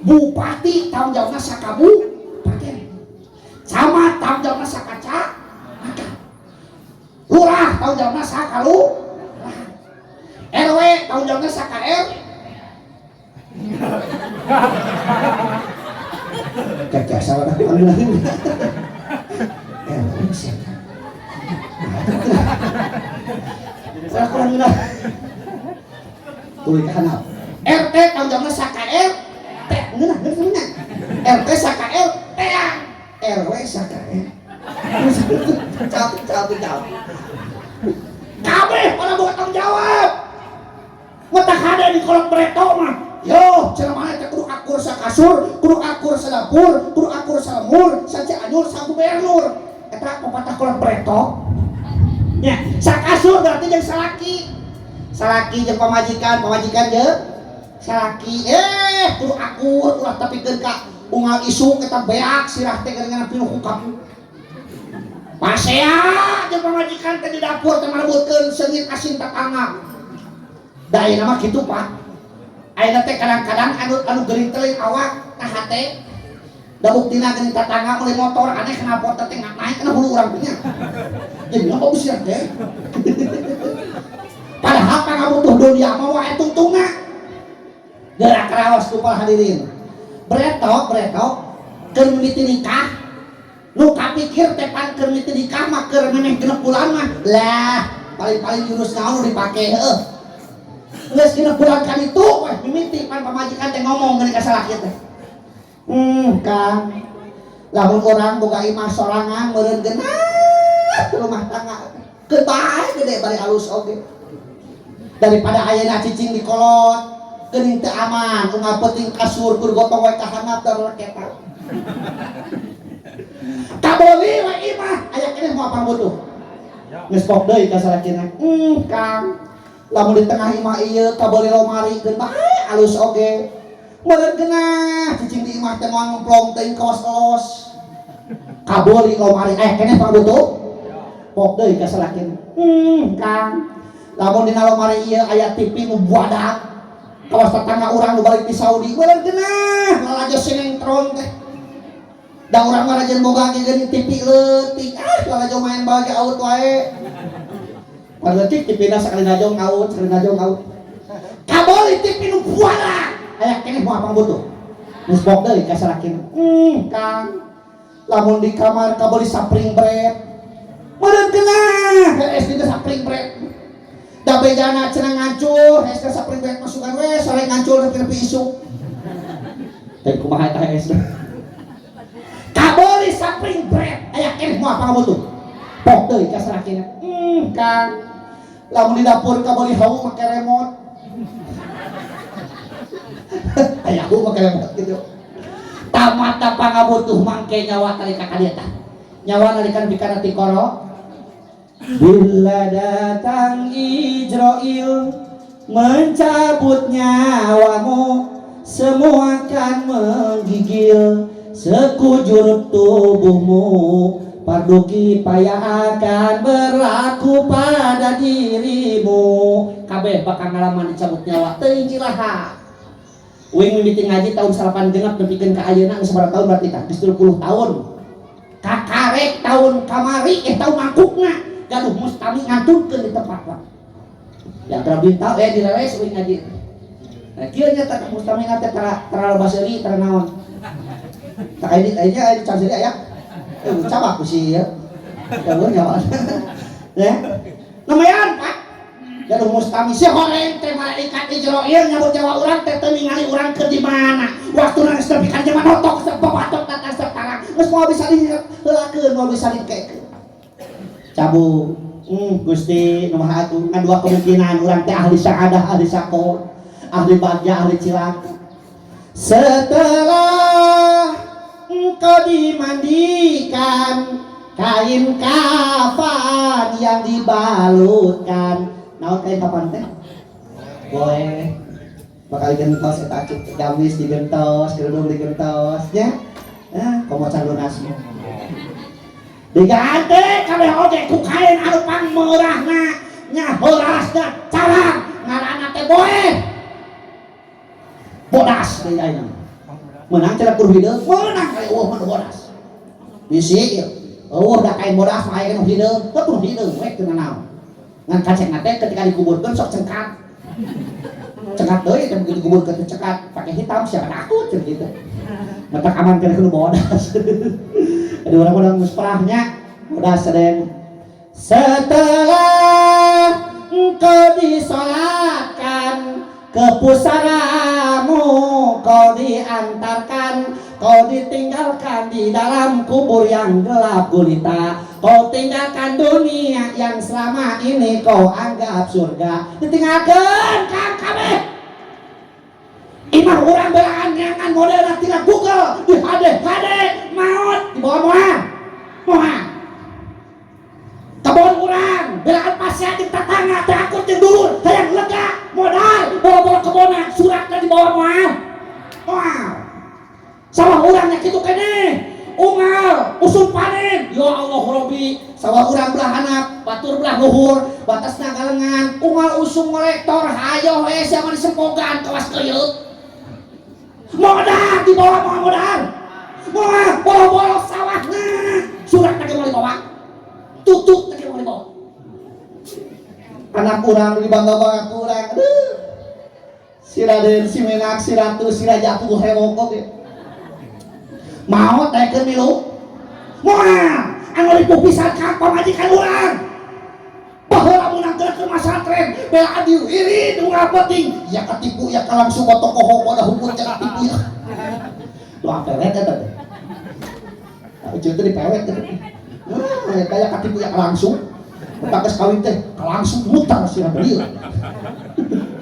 Bupati tanggung jawabna sakabupaten. Camat tanggung jawabna sakaca. Lurah tanggung jawabna sakalu. RW tanggung jawabna sakaR. Kakak salah aku lain. Siapa? Salah kurang gila. Tuh ikan RT tanggung jawabnya SKR T ngeunah RT SKR teang RW SKR capek kabeh pada buat tanggung jawab mata kada di kolom bereto mah yo cenah mana teh kudu akur sa kasur kudu akur sa dapur kudu akur sa lemur sa cianjur sa gubernur eta pepatah kolom bereto nya sa kasur berarti jeung salaki jeung pamajikan jeung salaki kudu akur ulah tapikeun ka unggal isu eta beak sirah teh gara-gara pinuh ku kamu pasea jeung pamajikan teh di dapur teh marebutkeun seungit asin tatangga da ayeuna mah kitu Pak ayeuna teh kadang-kadang anu geuring-teuling awak tah hate da buktina geuning tatangga meuli motor aneh kenapa teh naik kana hulu urang teh nya jadi ngapa bisa teh padahal pangabutuh dunia mah wae tungtungna gerak raos ku para hadirin bretok keur mimiti nikah nu kapikir teh pan keur mimiti nikah mah keur meneh 6 bulan mah lah paling jurus naon nu dipake heuh geus 6 bulan kan itu weh mimiti pan pamajikan teh ngomong geuning ka salaki teh Kang lamun urang boga imah sorangan meureun geunah rumah tangga keur bae gede bari alus oge daripada ayeuna cicing di kolot geuning teu aman unggal penting kasur keur gotong wae ka handap terleketan kaboli we imah aya keneh moal pambutuh geus pok deui ka salakina Kang lamun di tengah imah ieu kaboli lomari geun bae alus oge meureun geunah cicing di imah teh moal ngemplong teuing kawas los kaboli lomari keneh pambutuh pok deui ka salakina Kang lamun dina lomari ieu aya TV nu buadak kawas tetangga urang nu balik di Saudi meureun geunah lalajo sinetron teh da urang mah rajin boga geuning TV leutik lalajo main bal ge aut wae paleutik TV-na sakali najong aut kaboli TV nu buadak aya keneh moal pambutuh geus pok deui ka salakina Kang lamun di kamar kaboli sapring bread meureun geunah beres di sapring bread da bejana cenah ngancur hese sapring bread masukan we sare ngancur nepi isu teh kumaha eta hese kaboli sapring bread aya keneh moal pangabutuh pok deui ka salakina Kang lamun di dapur kaboli hawu make remote aya hawu make remote gitu tamata pangabutuh mangke nyawa talika ka dieu tah nyawa nalika bikana ti koro bila datang Ijrail mencabut nyawamu semua akan menggigil sekujur tubuhmu parduki payah akan berlaku pada dirimu kabeh bakal ngalaman dicabut nyawa teuing cilaha uing mimiti ngaji tahun 8 genep nepikeun ka ayeuna geus sabaraha tahun berarti tah geus 30 tahun kakarek tahun kamari tahun mangkukna gaduh mustami ngaturkeun di tempat Pak ya tara bintang di leles uing ngaji nah kieu nya tah mustami teh tara baseri tara naon tak ini aya canseri aya cabak ku si ya gaweun nyawa ya lumayan Pak gaduh mustami si horeng teh malaikat Ijrail nyabut nyawa urang teh teu ningali urang keur di mana waktuna geus nepi ka jaman otok sepapatok tata setarang geus moal bisa diheulakeun moal bisa dikekeun cabut Gusti nu Maha Agung kadua kemungkinan urang teh ahli saadah ahli sakor ahli bagja ahli cilaka setelah engkau dimandikan kain kafan yang dibalutkan naon kain kafan teh boleh bakal digentos eta cuk gamis digentos kerudung digentos nya komocan lunas diganti kabeh oge ku kain anu pangmeurahna nya heurasna carang ngaranna teh boe bodas deui ayeuna menang cenah kudu hideung menang kali eueuh mah bodas bisi ieu eueuh da kain bodas mah aya nu hideung teu kudu hideung we teu naon ngan kacengna teh ketika dikuburkeun sok cengkat cekat deui teh begitu dikuburkeun teh cekat pake hitam siapa takut cenah kitu mata aman kena kudu bodas jadi orang-orang musprahnya bodas sedeng setelah engkau disolatkan ke pusaramu kau diantarkan kau ditinggalkan di dalam kubur yang gelap gulita kau tinggalkan dunia yang selama ini kau anggap surga ditinggalkan kang kabeh imah urang belaan nyangan model tina Google di HD maut di bawah moha kabon urang belaan pasien di tetangga takut jeung dulur hayang lega modal boro-boro kebona suratna di bawah moha sawah urangnya kitu keneh ungal usul panen ya Allah Robbi sawah urang belah anak batur belah luhur batasna galengan ungal usum kolektor hayo we siapa disempogan kawas keuyeuh modal di bawah modal boro-boro sawahna surat tadi mau dibawa tutup tadi mau dibawa anak urang dibangga-bangga urang aduh si Raden si Menak si Ratu si Raja tuh hewokok ya mau teken milu moal anu dipupisan ka pamajikan urang baheula mun angkeun ke masantren bela adieu iri nu ngapeting ya katipu ya langsung foto koho pada hukum jangan tipu ya lu apewet eta teh ujung teh dipewet teh kayak katipu ya langsung eta geus kawin teh langsung mutar sirah beureum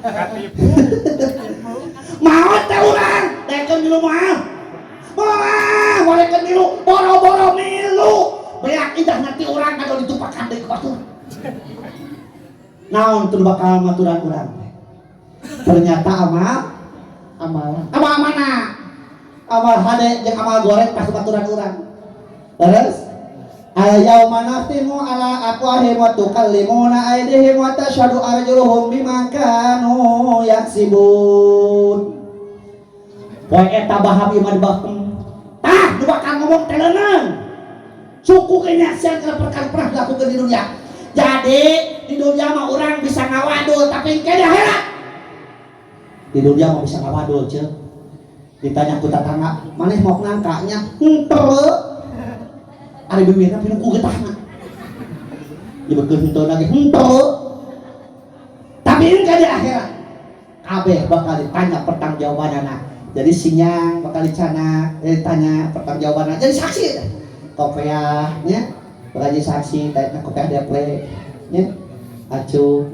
katipu maot teh urang teken milu moal boleh ke milu boro-boro milu beak indah nanti orang kalau ditumpakan deui ka batur naon teu bakal maturan urang ternyata amal mana amal hade jeung amal goreng pas baturan urang terus ayauma naftimu ala aqwahim wa tukallimuna aydihim wa tashhadu arjuluhum bima kanu yaksibun poe eta baham iman bakem tah nu bakal ngomong teh leungeun suku kenyasian kana perkara pernah dilakukeun di dunia jadi di dunia mah orang bisa ngawadul tapi engke di akhirat di dunia mah bisa ngawadul ceuk ditanya ku tatangga maneh mau ngangkanya henteu ari bibirna pinu ku getahna dibeukeun henteu lagi henteu tapi engke di akhirat kabeh bakal ditanya pertanggungjawabanana jadi sinyang bakal ditanya pertanggungjawabanana jadi saksi kopiah nya beraji saksi taitna kopiah deple nya acu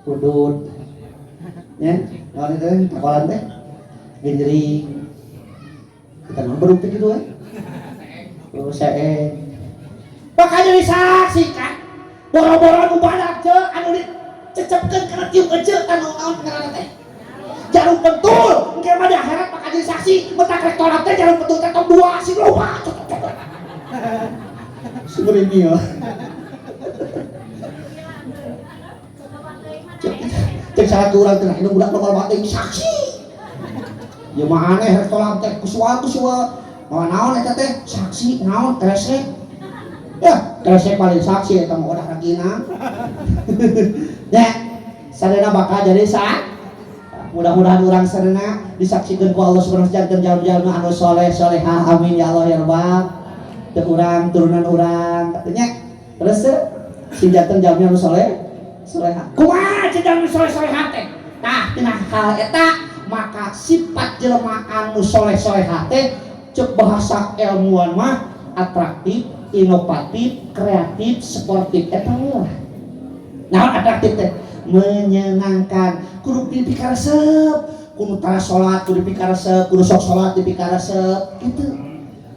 udut nya naon teh takolan teh genjeri kita beruk teh kitu terus saya bakal jadi saksi kan boro-boro nu badak ceuk anu dicecepkeun kana tiung eceuk anu naon ngaranna teh jarum pentul engke mah di akhirat bakal jadi saksi mentak rektorat teh jarum pentul teh tong 2 si loba sebenarnya ya cek salah kurang teh ini budak lokal bating saksi ya mah aneh restoran teh kusua mau naon eta teh saksi naon kresek ya kresek paling saksi eta mah udah rakina ya sadana bakal jadi mudah-mudahan orang sarana disaksikan ku Allah Subhanahu wa taala dan jalma-jalma anu soleh solehah amin ya Allah ya rabbal teu urang turunan urang katanya terus si janten jalmi anu soleh solehah kumaha si jalmi soleh solehah teh tah tina hal eta maka sifat jelema anu soleh solehah teh ceuk bahasa ilmuwan mah atraktif inovatif kreatif sportif eta lah naon atraktif teh menyenangkan kudu dipikaresep kudu tara salat kudu dipikaresep kudu sok salat dipikaresep kitu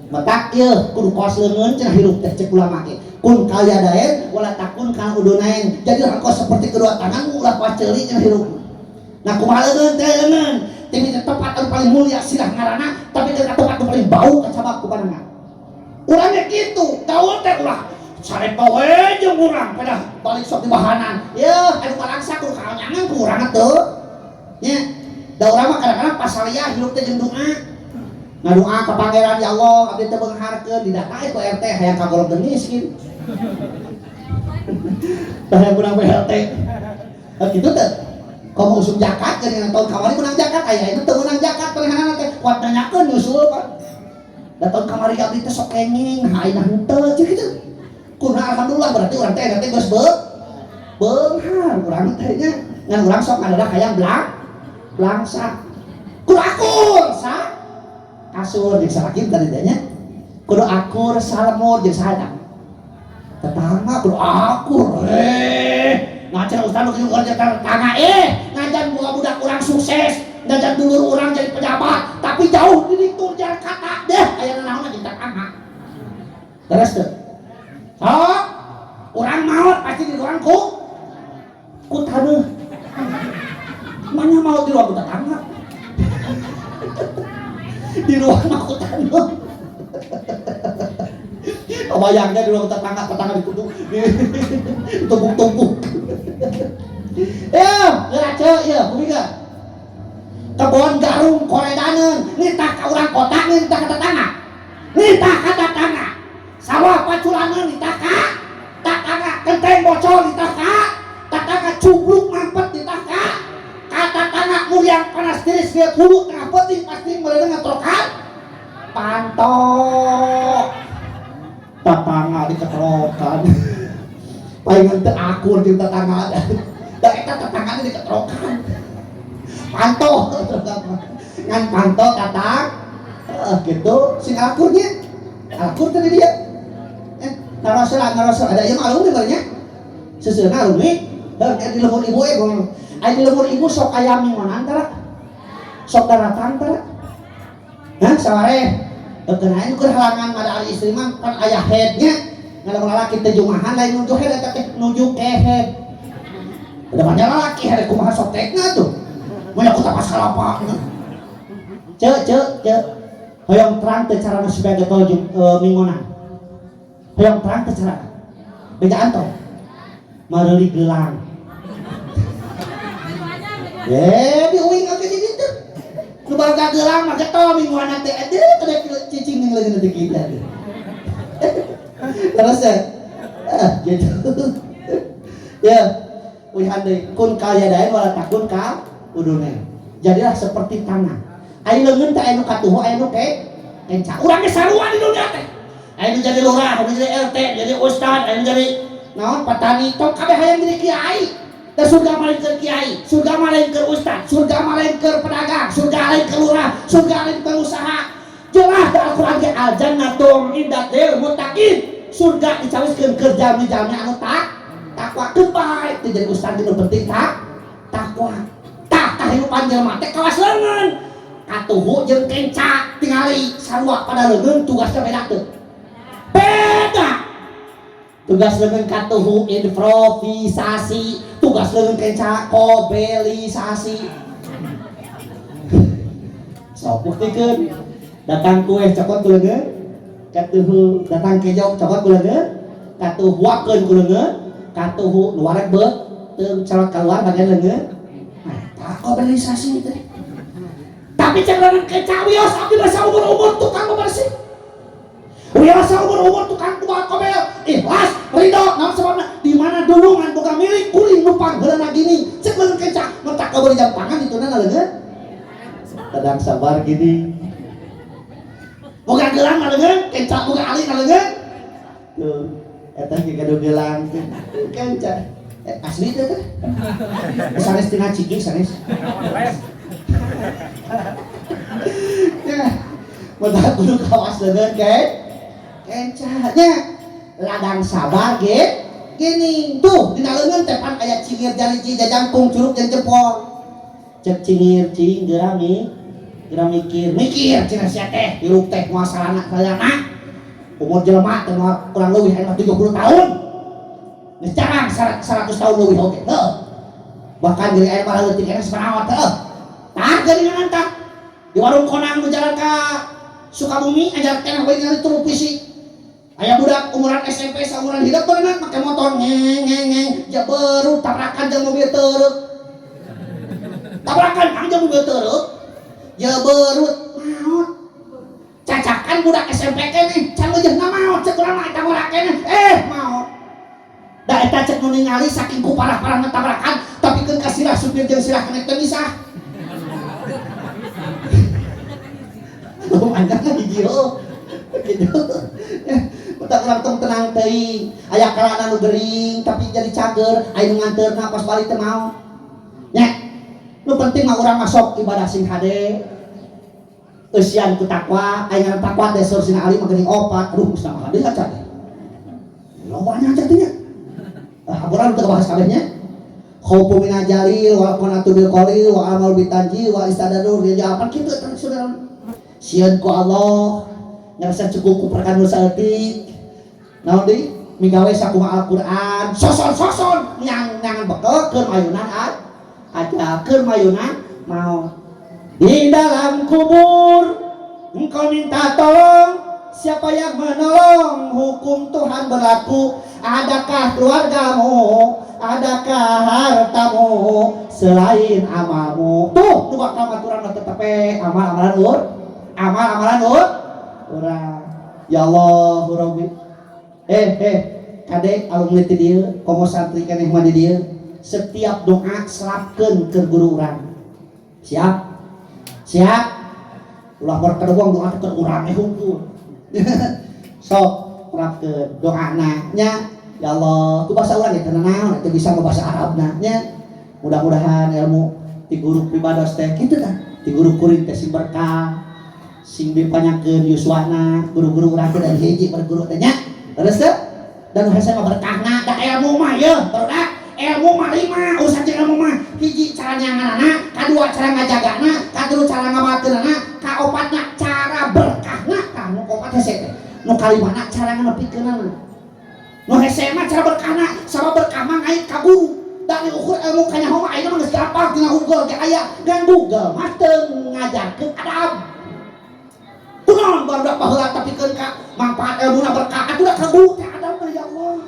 matak ieu kudu kos leungeun cenah hirup teh cek ulama ge kun kaya daen wala takun kana udunain jadi rangkos seperti kedua tangan ulah paceuli cenah hirup Nah kumaha leungeun teh leungeun teh tempat anu paling mulia silah ngaranna tapi ke tempat anu paling bau kacabak ku panangan urangnya kitu daun teh ulah sarepa we jeung urang pada balik sok di bahanan yeuh anu malaksa ku kaonyangan ku urang teu nya da urang mah kadang-kadang pasaliyah hirup teh jeung doa ngadoa ka pangeran ya Allah abdi teh beungharkeun didatae ku RT hayang ka golongan miskin hayang kurang BLT kitu teh kamu usum jakat kan tahun kamari menang jakat aya itu teu menang jakat palingan teh kuat nanyakeun nyusul kan da tahun kamari abdi teh sok kenging ayeuna henteu cik kitu kunaha alhamdulillah berarti urang teh nanti geus beunghar urang teh nya ngan urang sok ngadadak hayang blangsa kudu akur sa kasur jeung salakin tadi teh nya kudu akur salemur jeung saha tetangga kudu akur ngajar ustaz nu kerja tetangga ngajar budak urang sukses ngajar dulur urang jadi pejabat tapi jauh di ditu jar kata deh aya naon di tetangga terus tuh sok urang maot pasti di urang ku taneuh mana maot di ruang tetangga di ruang mah ku taneuh kebayangnya di ruang tetangga dikutuk tumpuk-tumpuk ya ngerace ya kumiga kebon garum koredaneun nitah ka urang kota nitah ka tetangga sawah paculaneun nitah ka tetangga kenteng bocor nitah ka tetangga cubluk mampet nitah ka tetangga mulyang panas tiris dia hulu tengah peuting pasti meureun ngatrokan pantok tetangga diketrokan palingan teu akur jeung tetangga da eta tetangga diketrokan panto ngan panto tatang gitu sing akurnya akur tadi dia ngarosol ada yang alumni barnya seuseuna alumni di lemur ibu di lemur ibu sok aya mingonan tara sok daratan tara hah saware kenain keur halangan ada ari istri mah kan aya headnya ngalamun lalaki teh jumahan lain nuju head eta teh nuju ke head ada banyak lalaki hari kumaha sotekna tuh banyak ku tapas kalapa cek hoyong terang teh carana supaya getol mingonan hoyong terang teh carana bejaan tong mareuli gelang diuing ka kitu kitu nu barudak gelang mah getol mingguan teh aduh kada cicing ning leungeun teh kita terus gitu ya ulihan deui kun kaya daen wala takun ka udune jadilah seperti tanah aya leungeun teh aya nu katuhu aya nu kenca urang ge sarua di dunia teh aya nu jadi lurah aya nu jadi RT jadi ustad aya nu jadi naon petani tong kabeh hayang jadi kiai dan surga malain ke kiai, surga malain ke ustad, surga malain ke pedagang, surga malain ke lurah, surga malain ke usaha. Jelas dalam Al-Quran ke al-jannatum indatil muttaqin. Surga dicawiskeun keur jalmi-jalmi anu takwa kebae teh jadi ustad itu penting takwa. Tah kahirupan jelema teh kawas leungeun. Katuhu jeung kenca tingali sarua pada leungeun tugasna beda teu. Beda. Tugas leungeun katuhu improvisasi, tugas leungeun kenca kobelisasi. Sok buktikeun datang kue cokot ku leungeun, katuhu datang kejok cokot ku leungeun, katuhu wakeun ku leungeun, katuhu nu wareg beuk teu calot kaluar bagian leungeun. Nah, kobelisasi teh. Tapi cek leungeun kenca wios abdi basa umur-umur tukang bebersih. Biasa umur tukang tukang kobel, ikhlas, ridho, naon sebabna di mana dulu ngan boga milik kuring numpang heulana gini, cek leungeun kenca, mentak kabeureun jam tangan dituna leungeun. Tadang sabar gini. Boga gelang leungeun, kenca boga ali leungeun. Tuh, eta ge gaduh gelang kenca. Asli teh teh. Sanes tina ciki sanes. Ya, boga kudu kawas leungeun ke kencanya ladang sabar gini tuh dina leungeun teh pan aya cingir jaliji jajangkung curug jeung jempol cek cingir cing geura mikir cenah sia teh hirup teh moal salana sayana umur jelema teh moal kurang leuwih aya 70 tahun geus jarang 100 tahun leuwih oge heuh bahkan jadi air malah leutik enak sepanawat teh. Tah geuningan tah di warung konang nu jalan ka Sukabumi ajar keneh we ningali televisi. Aya budak umuran SMP saumuran hidup berenang make motor ngeng jaberu tabrakan jeung mobil truk. Tabrakan jeung mobil truk. Jaberu maot. Cacakan budak SMP keneh can leujehna maot ceuk urang mah eta murah keneh maot. Da eta cek nu ningali saking ku parah-parahna tabrakan tapi keun ka sirah supir jeung sirah keneh teu misah. Lumayan hiji gitu. Utak urang tong tenang teuing. Aya kalana nu gering tapi jadi cager, aya nu nganteurna pas balik teu mau. Nya, nu penting mah urang masuk ibadah sing hade. Eusian ku takwa, aya ngaran takwa teh Sayyidina Ali mah geuning 4. Aduh, geus mah hade acan. Lobanya acan teh nya. Haburan teu bahas kabehnya. Khaufu minal jalil wa qanatu bil qalil wa amal bitanji wa istadadur dia apa kitu teh saudara. Sieun ku Allah ngerasa cukup ku perkara nu saeutik. Naon deui? Migawe sakumaha Al-Qur'an, soson nyangan bekel keur mayunan aja keur mayunan mau. Di dalam kubur engkau minta tolong, siapa yang menolong? Hukum Tuhan berlaku. Adakah keluargamu? Adakah hartamu selain amalmu? Tuh, nu bakal maturan tetep amalan urang. Ya Allah Rabbi. Kade alumni ti dieu, komo santri keneh mah di dieu. Setiap doa serapkeun ke guru urang. Siap? Ulah berkedewang doa ke urang hungkul. Sok serapkeun doana nya. Ya Allah, ku bahasa urang teh naon teu bisa bahasa Arabna nya. Mudah-mudahan ilmu ti guru pribados teh kitu tah. Ti guru kuring teh sing berkah. Sing dipanyakeun yuswana guru-guru urang teh dari hiji berguru teh nya. Terus teh dan hese mah berkahna da ilmu mah yeuh barudak ilmu mah 5 urusan jeung ilmu mah hiji cara nyanganana, kadua cara ngajagana, katilu cara ngabakeunana, kaopatna cara berkahna. Tah nu kaopat hese teh. Nu kalimana cara nganepikeunana. Nu hese mah cara berkahna, sama berkah mah ngai ka guru. Da diukur ilmu ka nyaho mah ayeuna mah geus gampang tina Google ge aya. Dan Google mah teu ngajarkeun adab. Kunaon barudak baheula tapi keun ka manfaat ilmuna berkah atuh da ka guru teh adab ya Allah.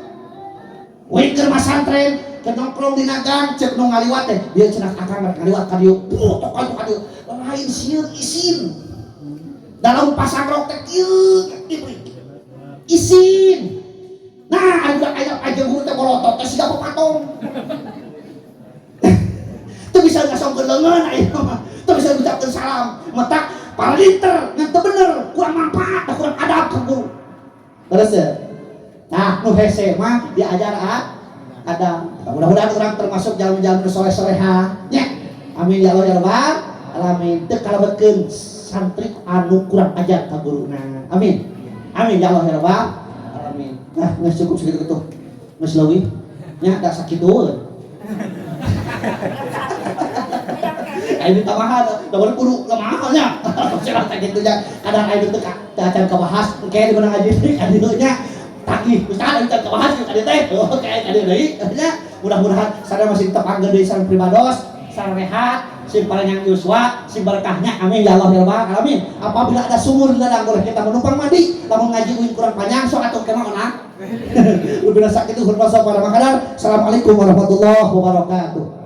We keur masantren keur nongkrong dina gang ceuk nu ngaliwat teh dieu cenah akang rek ngaliwat ka dieu tok ka dieu lain sieun isin. Dalam pasang rok teh kieu diberi isin. Nah, aya guru teh bolotot teh siga papatong. Teu bisa ngasongkeun leungeun aya mah. Teu bisa ngucapkeun salam. Mata palinter ngan teu bener, kurang manfaat, kurang adab ka guru. Terus ya. Nah, nu hese mah diajar adab. Mudah-mudahan urang termasuk jalan-jalan soleh-soleha. Nya. Amin ya Allah ya rabbal alamin. Teu kalebetkeun santri anu kurang ajar ka guruna. Amin. Amin ya Allah ya rabbal alamin. Nah, geus cukup segitu kitu. Geus leuwih. Nya da sakitu. Ayo tambahan, da kudu lemahnya. Cenah teh kitu nya. Kadang aya teu acan kabahas, engke di mana ngaji ka dieu nya. Tagih, ustaz acan kabahas ka dieu teh. Kayak ka dieu deui nya. Mudah-mudahan sadaya masih tetep anggeun deui sareng pribados, sareng rehat, sing paranyang yuswa, sing berkahnya. Amin ya Allah ya rabbal alamin. Apabila ada sumur di ladang boleh kita menumpang mandi, lamun ngaji uin kurang panjang sok atuh kemah onang. Udah sakitu hurmasa para makadar. Assalamualaikum warahmatullahi wabarakatuh.